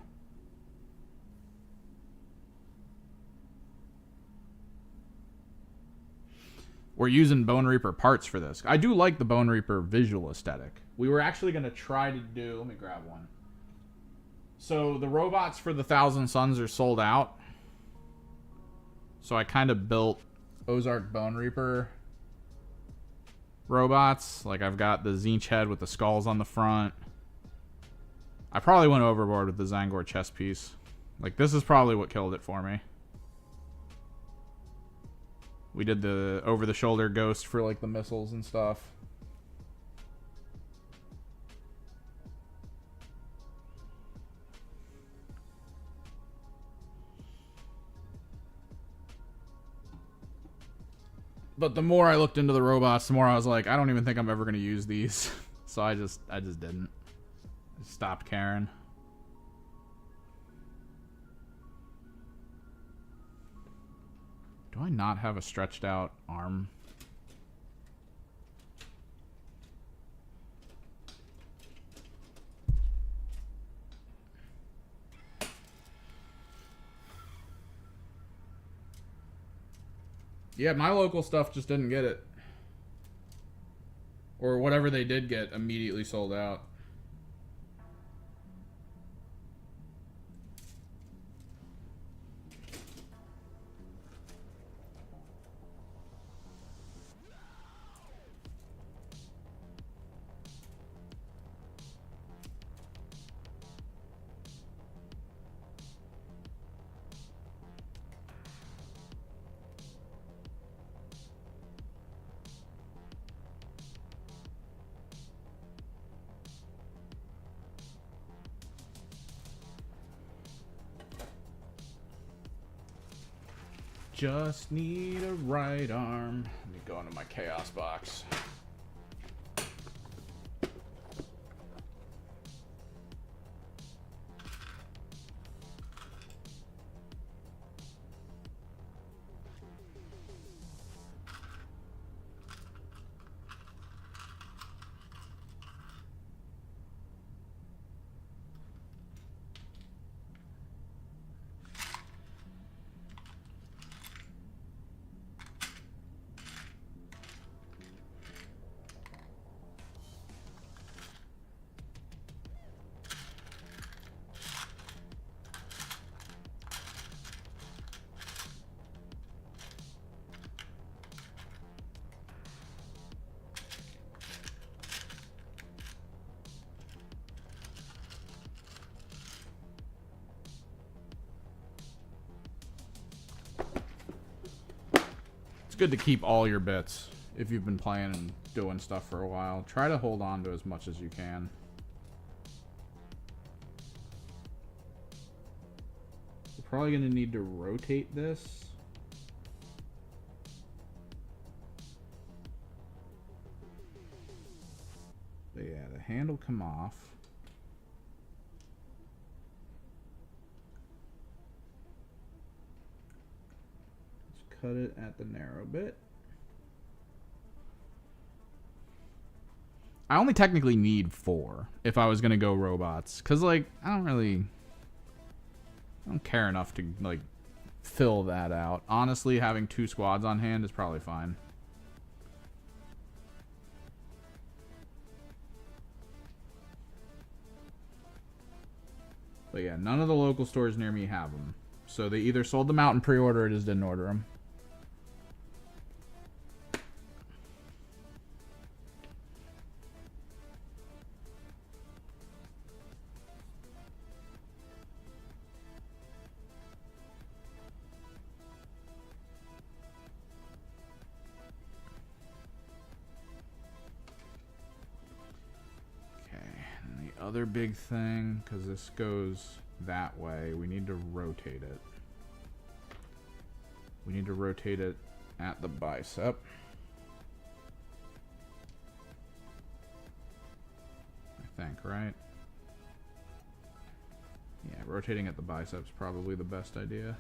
We're using Bone Reaper parts for this. I do like the Bone Reaper visual aesthetic. We were actually going to try to do, let me grab one. So the robots for the Thousand Suns are sold out. So I kind of built Ozark Bone Reaper robots. Like, I've got the Tzeentch head with the skulls on the front. I probably went overboard with the Zangor chest piece. Like, this is probably what killed it for me. We did the over-the-shoulder ghost for, like, the missiles and stuff. But the more I looked into the robots, the more I was like, I don't even think I'm ever going to use these. So I just didn't. I stopped caring. Do I not have a stretched out arm? Yeah, my local stuff just didn't get it. Or whatever they did get immediately sold out. Just need a right arm. Let me go into my chaos box. good to keep all your bits if you've been playing and doing stuff for a while. Try to hold on to as much as you can. We're probably going to need to rotate this. But yeah, the handle come off. Let's cut it at the narrow bit. I only technically need 4 if I was gonna go robots, cause like I don't care enough to like fill that out. Honestly, having 2 squads on hand is probably fine. But yeah, none of the local stores near me have them, so they either sold them out in pre-order or just didn't order them. Other big thing, because this goes that way, we need to rotate it. We need to rotate it at the bicep. I think, right? Yeah, rotating at the bicep is probably the best idea.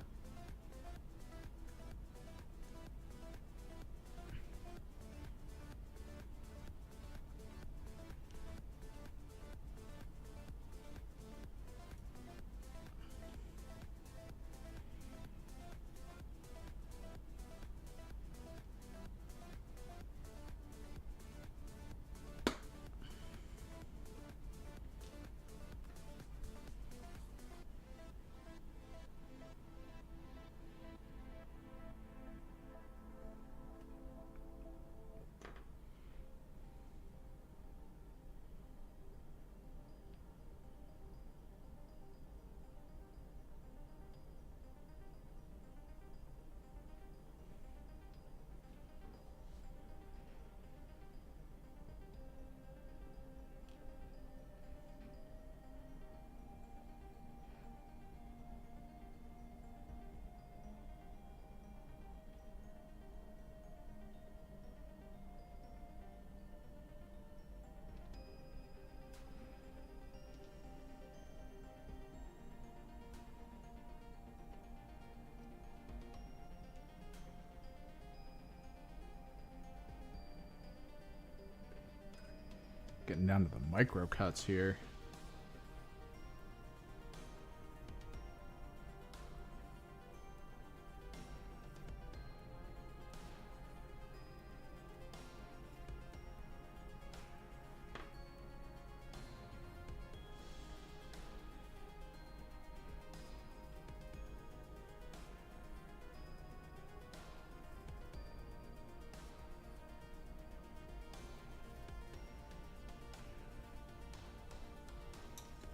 Getting down to the micro cuts here.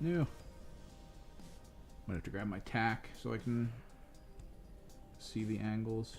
New. I'm gonna have to grab my tack so I can see the angles.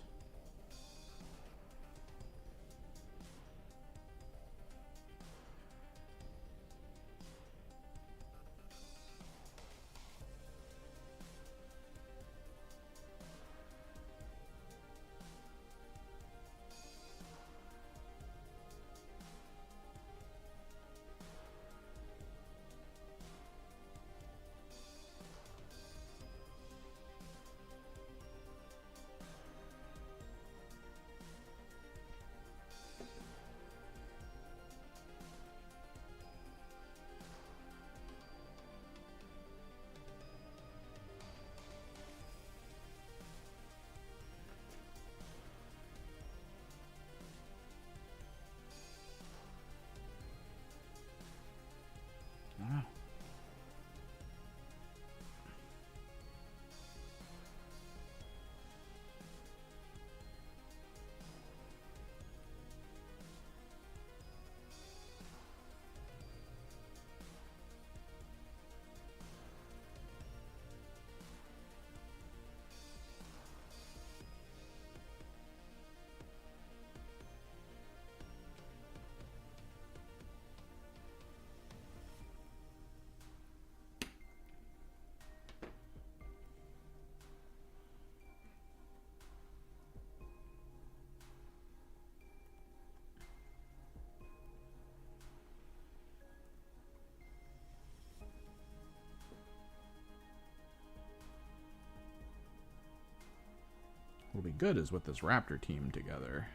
be good is with this Raptor team together.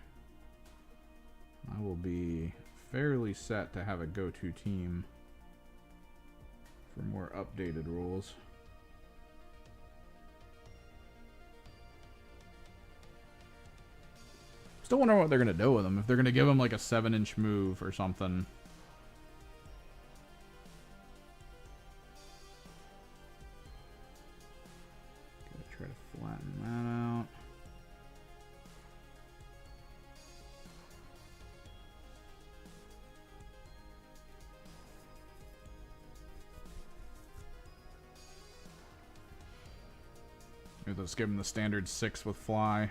I will be fairly set to have a go-to team for more updated rules. Still wonder what they're going to do with him. If they're going to give him like a 7-inch move or something. Gotta try to flatten that out. Maybe let's give him the standard 6 with fly.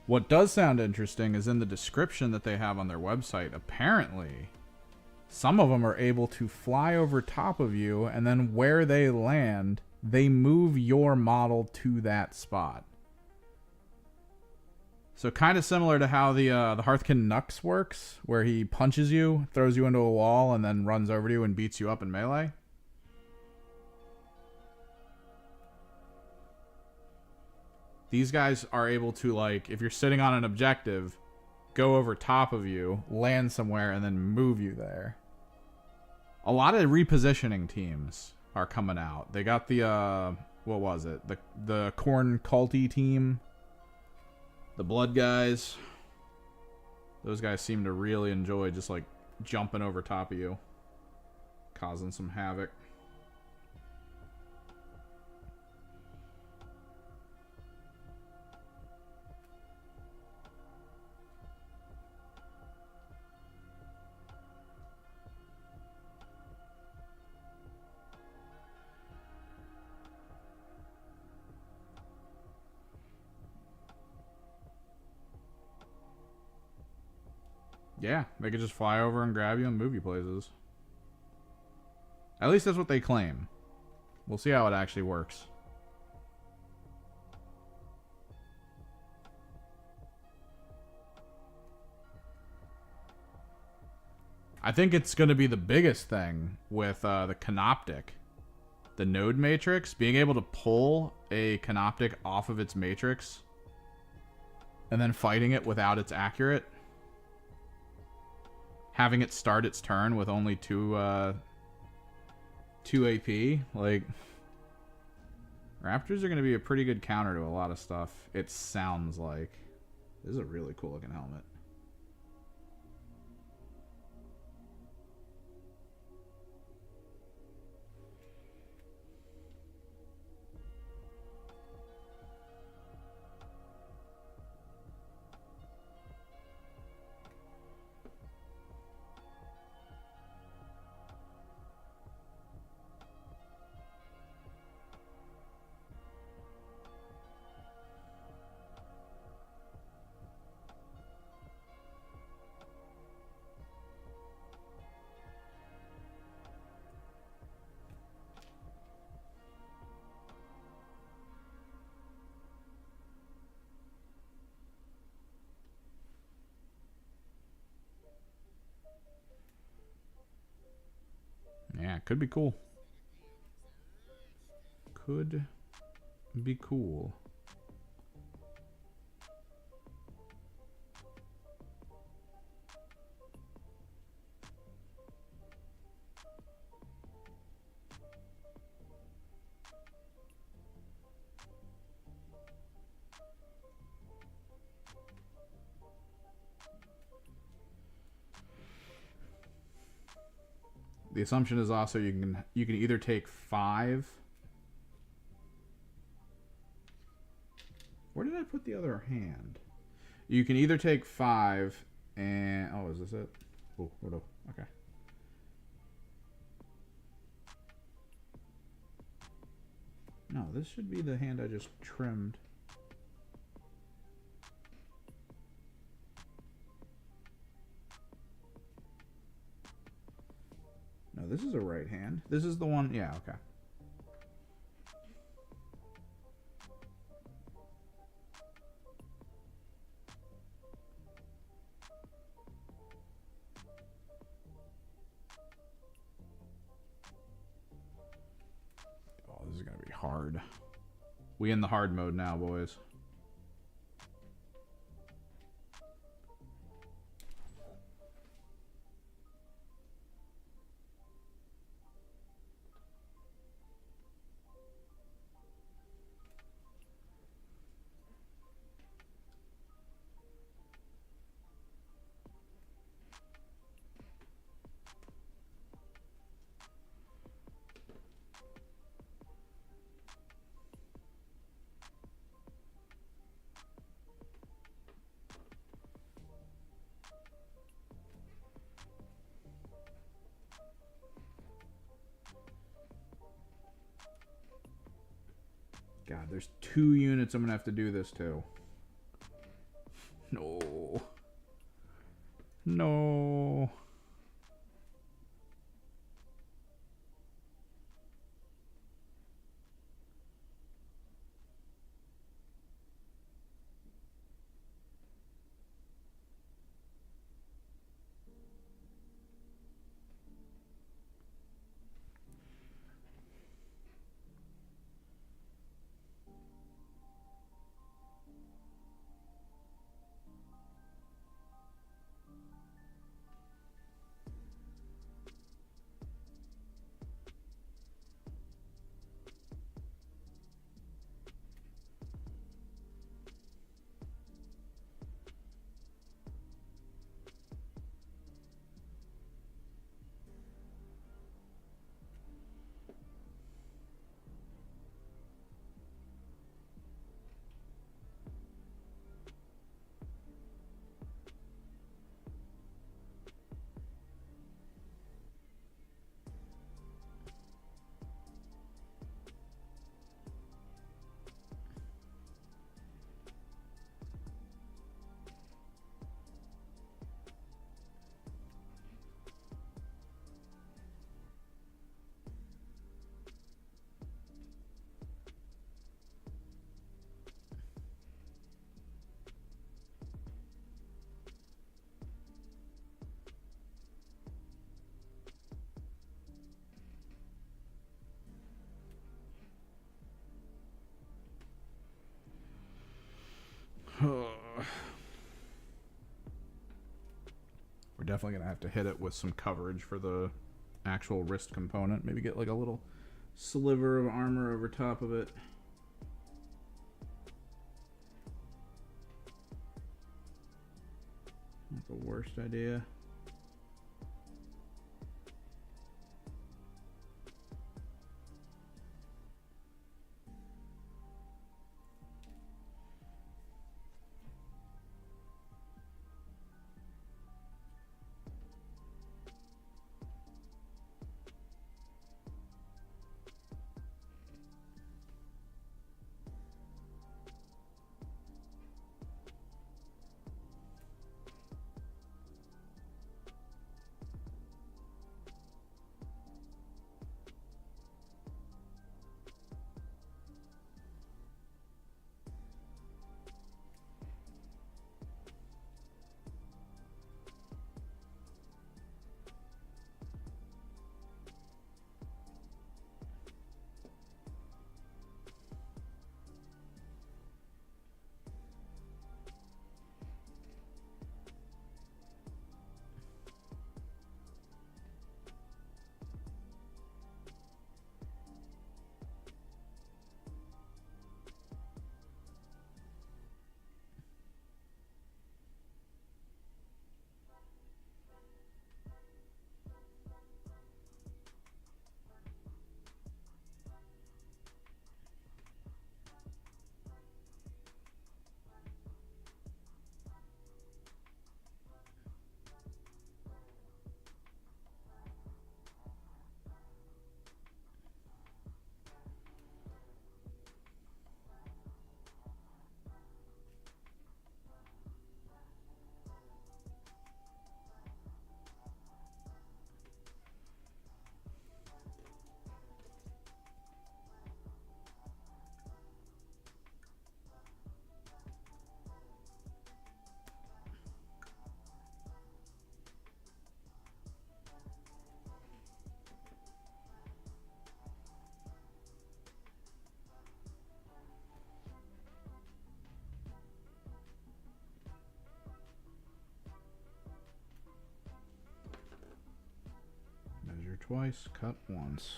What does sound interesting is in the description that they have on their website. Apparently, some of them are able to fly over top of you, and then where they land, they move your model to that spot. So kind of similar to how the Hearthkin Nux works, where he punches you, throws you into a wall, and then runs over to you and beats you up in melee. These guys are able to, like, if you're sitting on an objective, go over top of you, land somewhere, and then move you there. A lot of repositioning teams are coming out. They got the, what was it? The Corn Culty team. The Blood guys. Those guys seem to really enjoy just, like, jumping over top of you. Causing some havoc. Yeah, they could just fly over and grab you and move you places. At least that's what they claim. We'll see how it actually works. I think it's going to be the biggest thing with the Canoptic. The node matrix. Being able to pull a Canoptic off of its matrix. And then fighting it without it's accurate. Having it start its turn with only 2 AP, like, Raptors are going to be a pretty good counter to a lot of stuff. It sounds like. This is a really cool looking helmet. Yeah, could be cool. Could be cool. The assumption is also you can either take 5. Where did I put the other hand? You can either take 5 and is this it? Oh, no. Okay. No, this should be the hand I just trimmed. No, this is a right hand. This is the one. Yeah, okay. We in the hard mode now, boys. God, there's 2 units I'm going to have to do this to. No. No. We're definitely going to have to hit it with some coverage for the actual wrist component. Maybe get like a little sliver of armor over top of it. Not the worst idea. twice, cut once.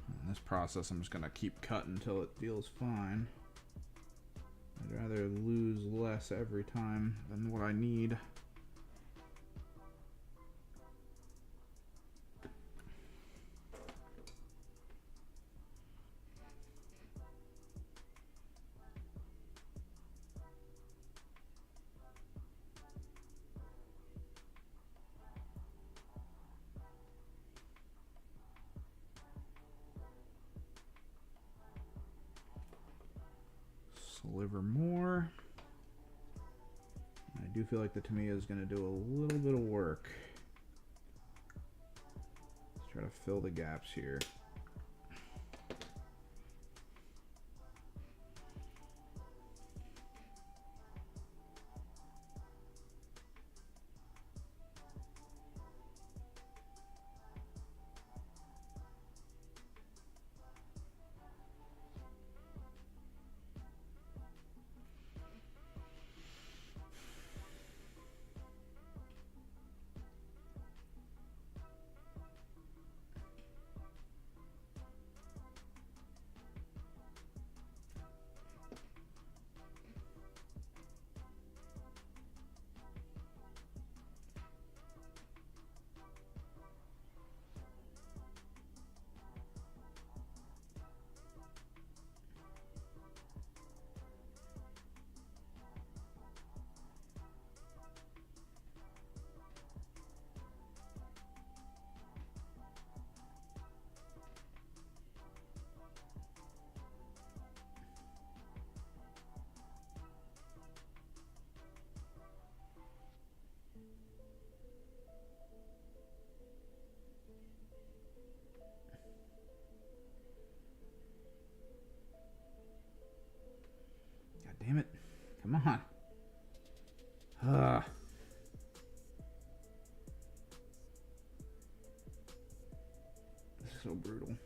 In this process, I'm just going to keep cutting until it feels fine. I'd rather lose less every time than what I need. Sliver more. I do feel like the Tamiya is going to do a little bit of work. Let's try to fill the gaps here. Damn it. Come on. This is so brutal.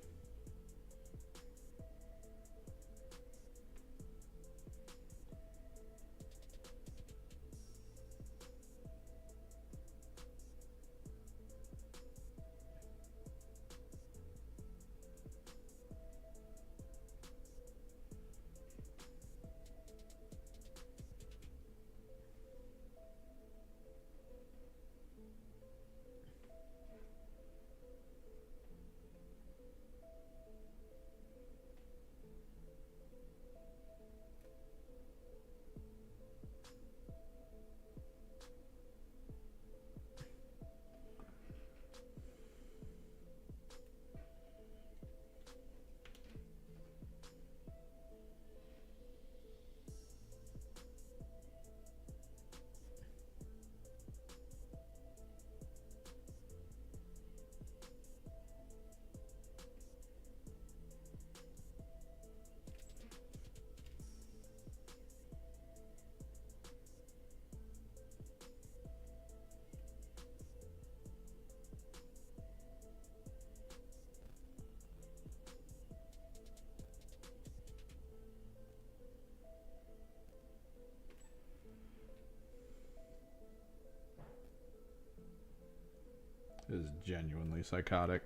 This is genuinely psychotic.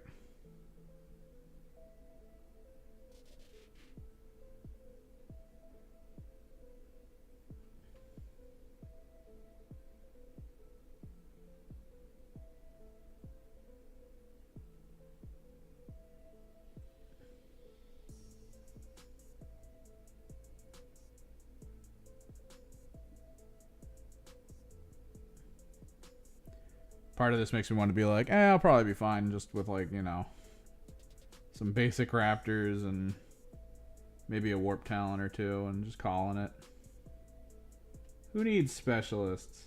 Part of this makes me want to be like, I'll probably be fine just with, like, you know, some basic Raptors and maybe a Warp Talon or two and just calling it. Who needs specialists?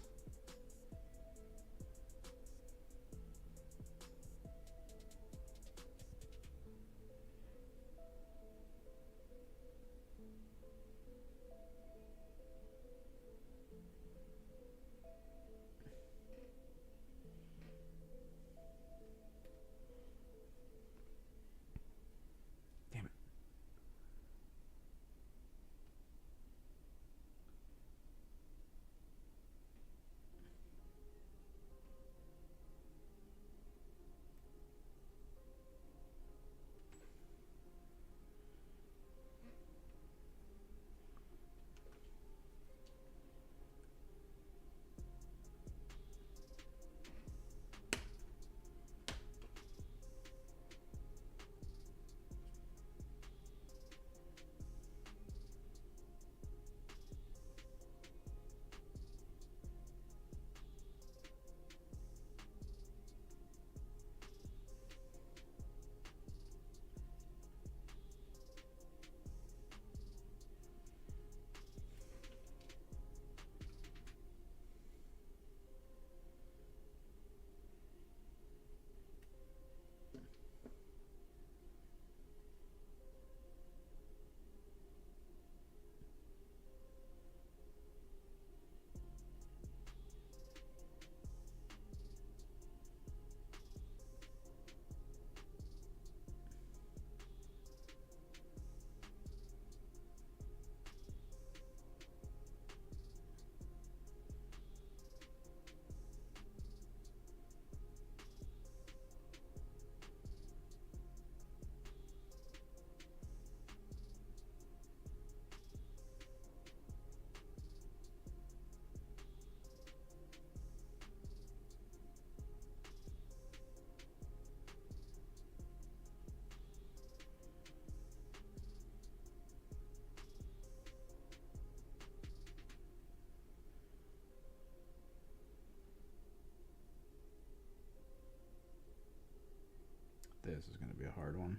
This is going to be a hard one.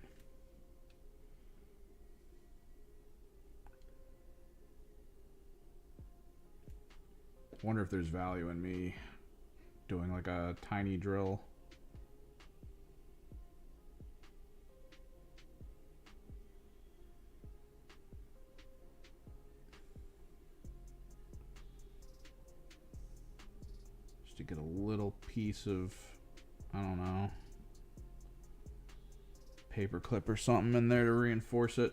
Wonder if there's value in me doing like a tiny drill. Just to get a little piece of, I don't know, paper clip or something in there to reinforce it.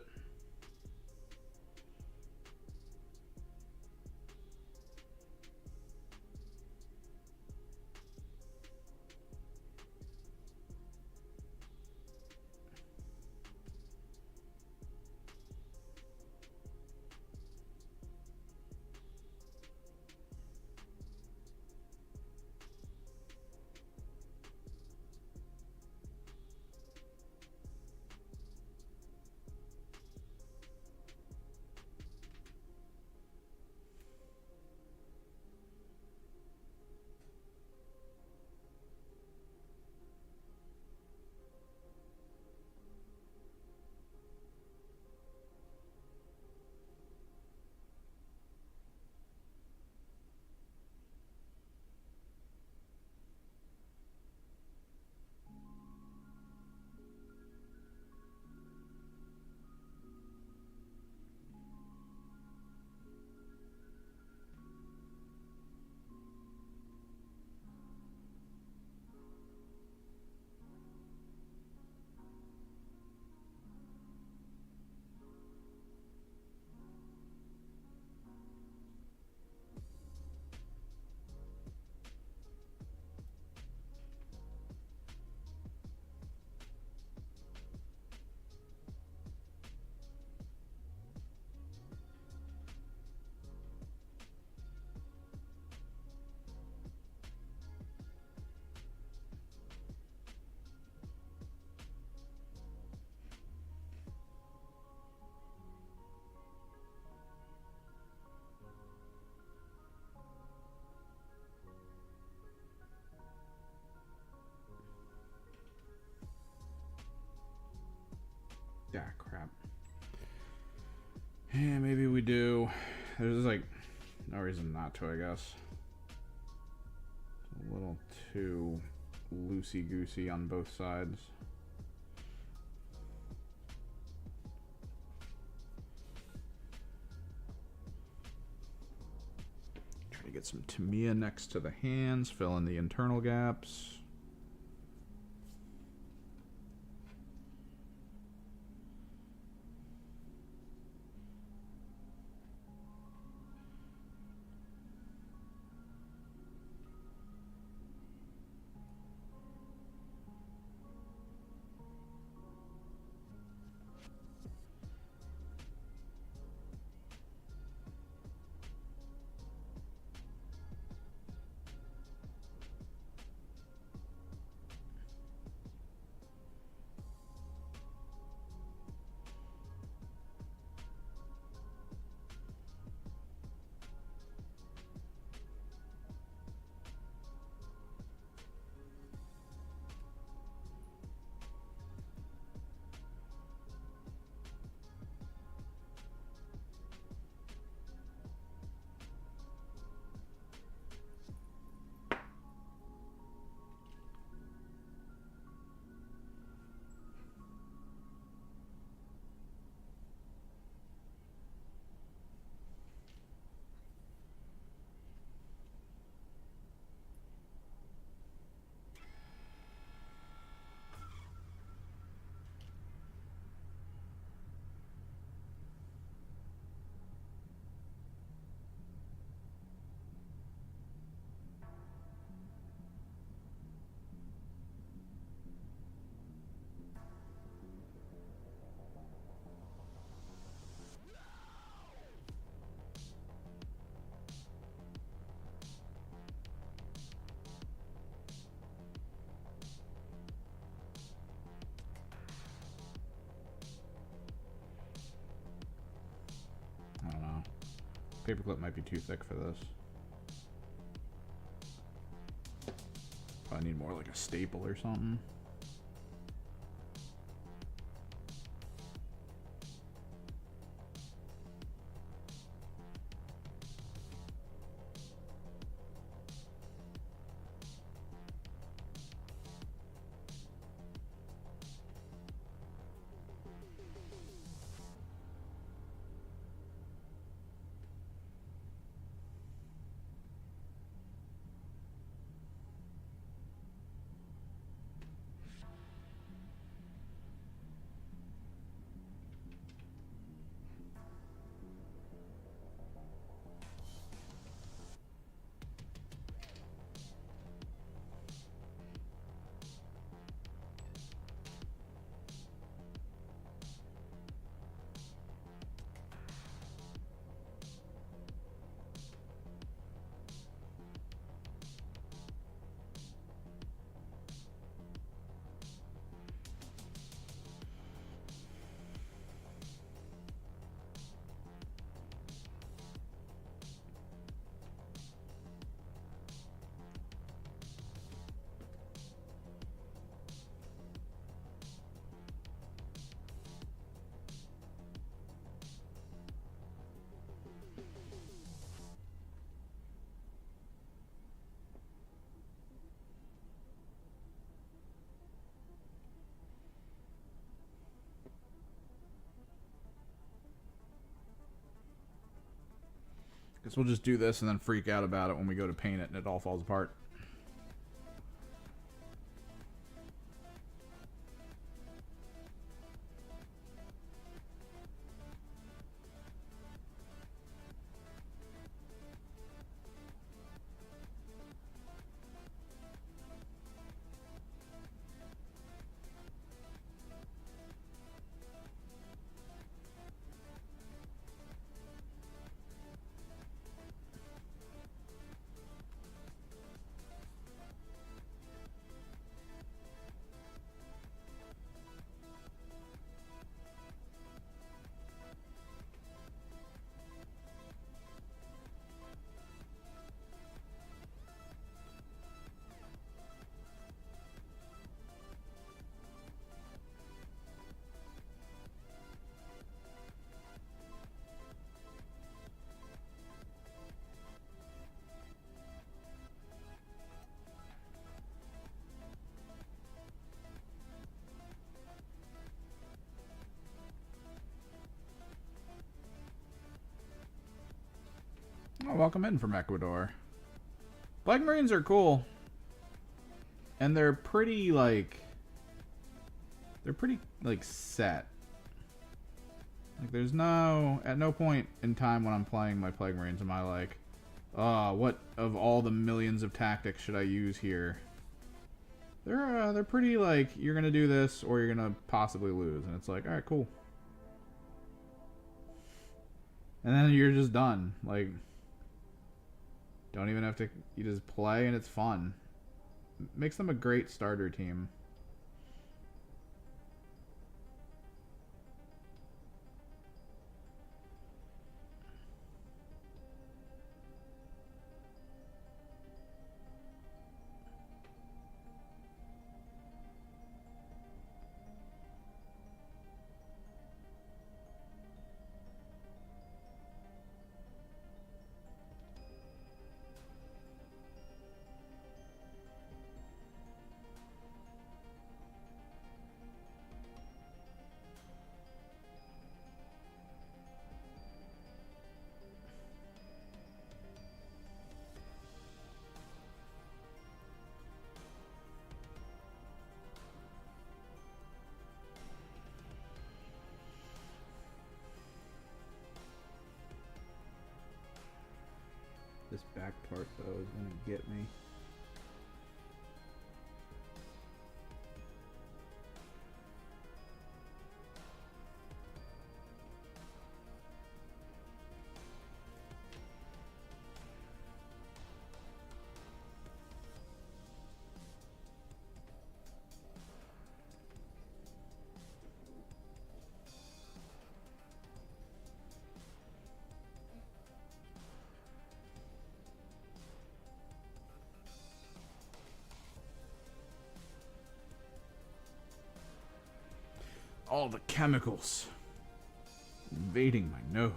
Ah, crap. Yeah, maybe we do. There's like no reason not to, I guess. It's a little too loosey-goosey on both sides. Try to get some Tamiya next to the hands, fill in the internal gaps. I don't know. Paperclip might be too thick for this. Probably need more like a staple or something. Guess we'll just do this and then freak out about it when we go to paint it and it all falls apart. Oh, welcome in from Ecuador. Black Marines are cool. And they're pretty, like... They're pretty, like, set. Like, there's no... At no point in time when I'm playing my Plague Marines am I like, what of all the millions of tactics should I use here? They're pretty, like, you're gonna do this or you're gonna possibly lose. And it's like, alright, cool. And then you're just done. Like... Don't even have to... You just play and it's fun. Makes them a great starter team. This back part, though, is going to get me. All the chemicals invading my nose.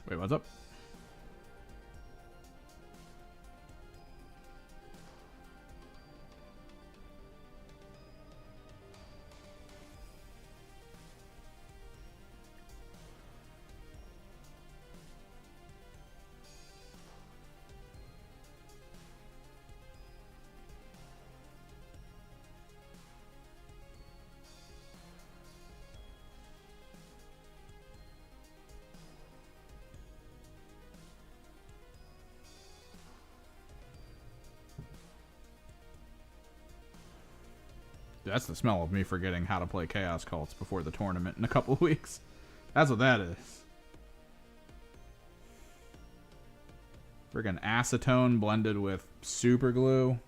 Wait, what's up? That's the smell of me forgetting how to play Chaos Cults before the tournament in a couple of weeks. That's what that is. Friggin' acetone blended with super glue.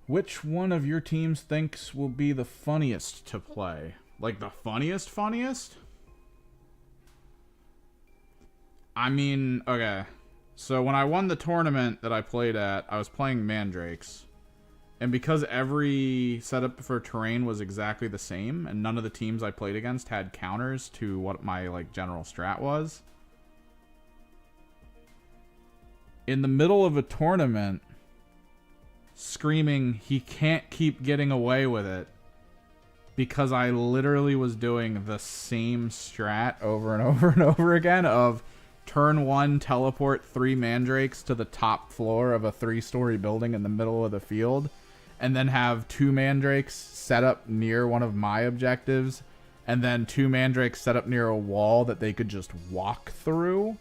Which one of your teams thinks will be the funniest to play? Like the funniest? I mean, okay. So when I won the tournament that I played at, I was playing Mandrakes. And because every setup for terrain was exactly the same, and none of the teams I played against had counters to what my like general strat was, in the middle of a tournament screaming he can't keep getting away with it because I literally was doing the same strat over and over and over again of turn 1, teleport 3 mandrakes to the top floor of a 3-story building in the middle of the field, and then have 2 mandrakes set up near one of my objectives, and then 2 mandrakes set up near a wall that they could just walk through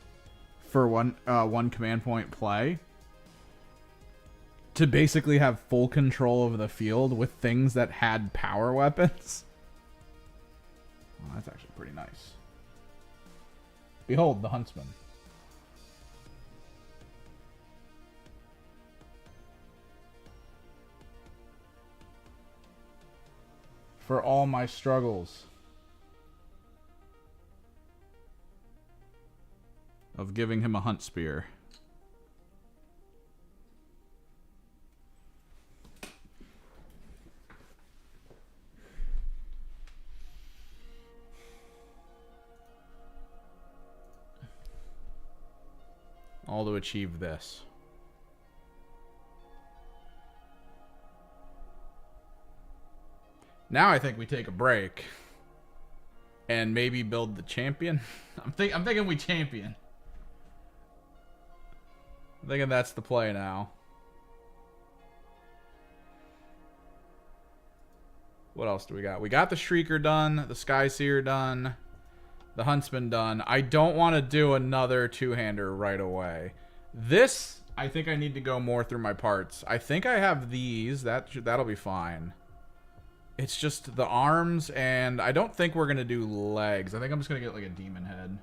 for one command point play. To basically have full control of the field with things that had power weapons. Oh, that's actually pretty nice. Behold the huntsman. For all my struggles of giving him a hunt spear. All to achieve this. Now I think we take a break and maybe build the champion. I'm thinking we champion. I'm thinking that's the play now. What else do we got? We got the Shrieker done, the Skyseer done, the Huntsman done. I don't want to do another two-hander right away. This, I think I need to go more through my parts. I think I have these. That'll be fine. It's just the arms, and I don't think we're going to do legs. I think I'm just going to get like a demon head.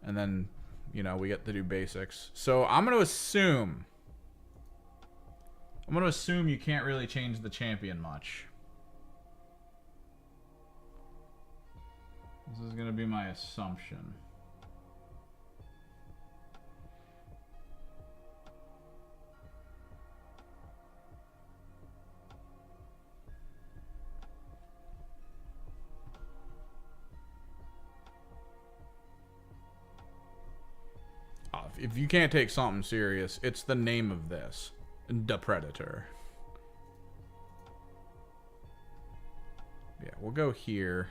And then, you know, we get to do basics. So I'm going to assume you can't really change the champion much. This is going to be my assumption. If you can't take something serious, it's the name of this. The Predator. Yeah, we'll go here.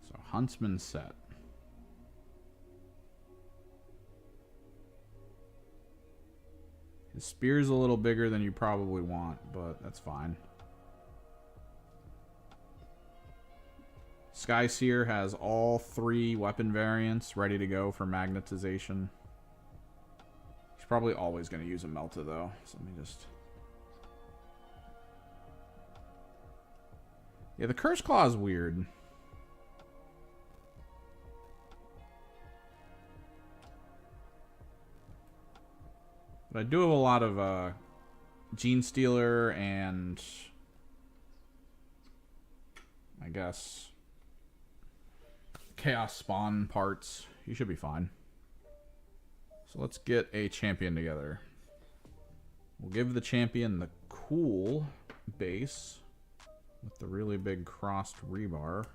So, Huntsman set. His spear's a little bigger than you probably want, but that's fine. Skyseer has all 3 weapon variants ready to go for magnetization. He's probably always going to use a Melta, though. So let me just... Yeah, the Curse Claw is weird. But I do have a lot of Gene Stealer and... I guess... Chaos Spawn parts. You should be fine. So let's get a champion together. We'll give the champion the cool base with the really big crossed rebar.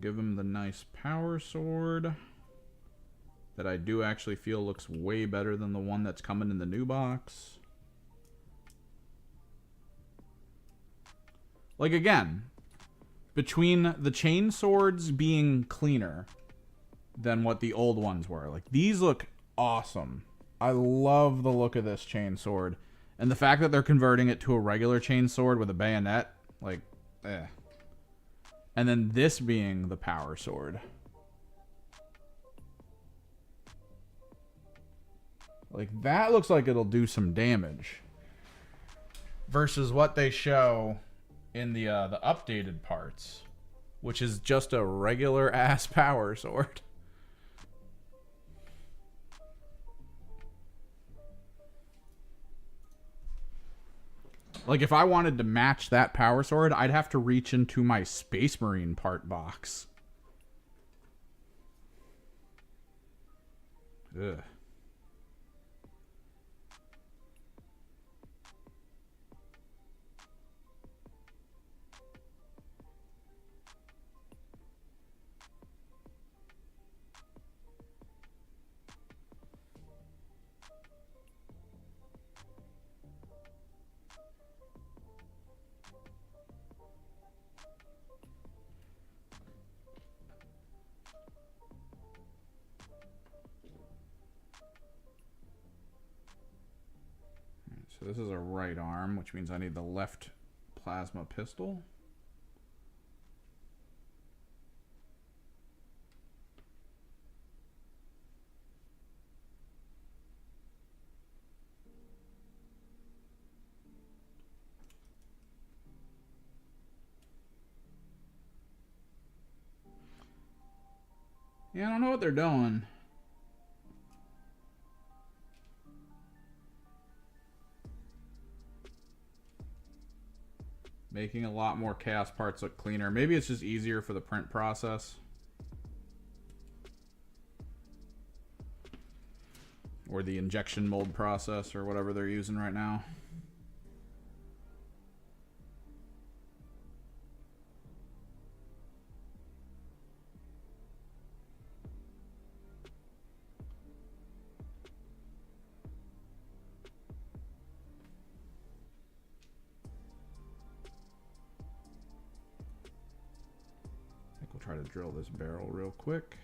Give him the nice power sword that I do actually feel looks way better than the one that's coming in the new box. Like, again, between the chain swords being cleaner than what the old ones were, like, these look awesome. I love the look of this chain sword, and the fact that they're converting it to a regular chain sword with a bayonet, like, eh. And then this being the power sword. Like, that looks like it'll do some damage. Versus what they show in the updated parts. Which is just a regular ass power sword. Like, if I wanted to match that power sword, I'd have to reach into my Space Marine part box. Ugh. So this is a right arm, which means I need the left plasma pistol. Yeah, I don't know what they're doing. Making a lot more chaos parts look cleaner. Maybe it's just easier for the print process. Or the injection mold process, or whatever they're using right now. Try to drill this barrel real quick.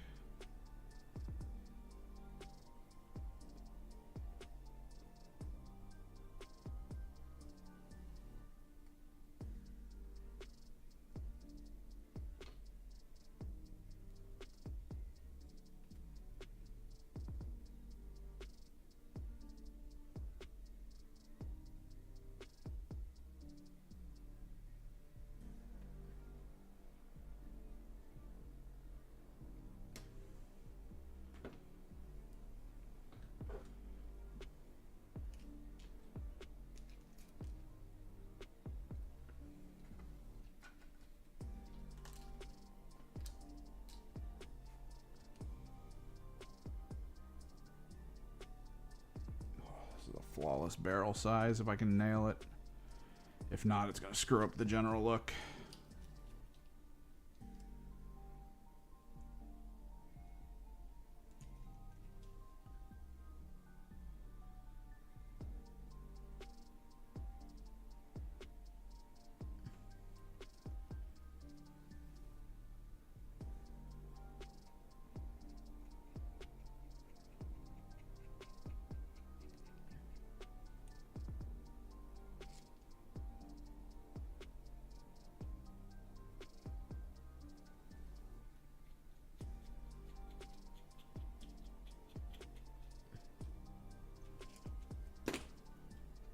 Flawless barrel size if I can nail it. If not, it's going to screw up the general look.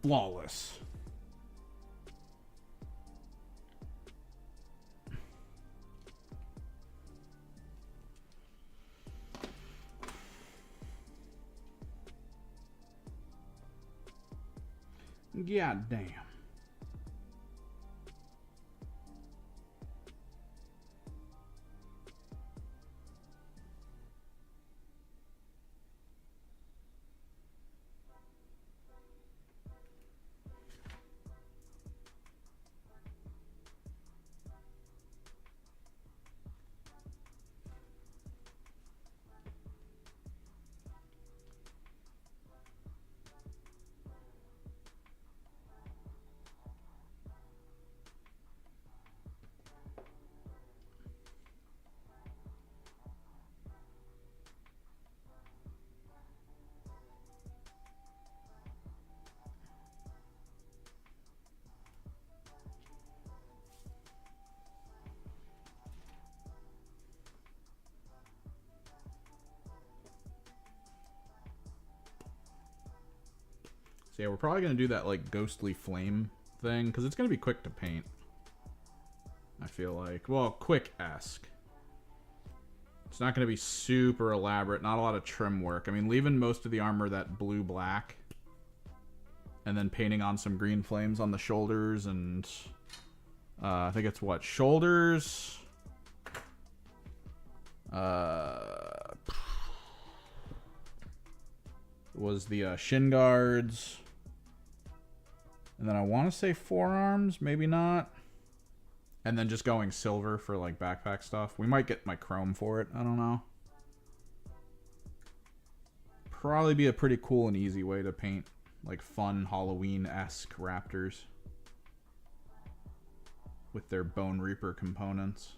Flawless. God damn. So yeah, we're probably going to do that like ghostly flame thing because it's going to be quick to paint. I feel like. Well, quick-esque. It's not going to be super elaborate. Not a lot of trim work. I mean, leaving most of the armor that blue-black And then painting on some green flames on the shoulders and I think it's what? Shoulders. Was the shin guards. And then I want to say forearms, maybe not. And then just going silver for like backpack stuff. We might get my chrome for it. I don't know. Probably be a pretty cool and easy way to paint like fun Halloween-esque Raptors with their Bone Reaper components.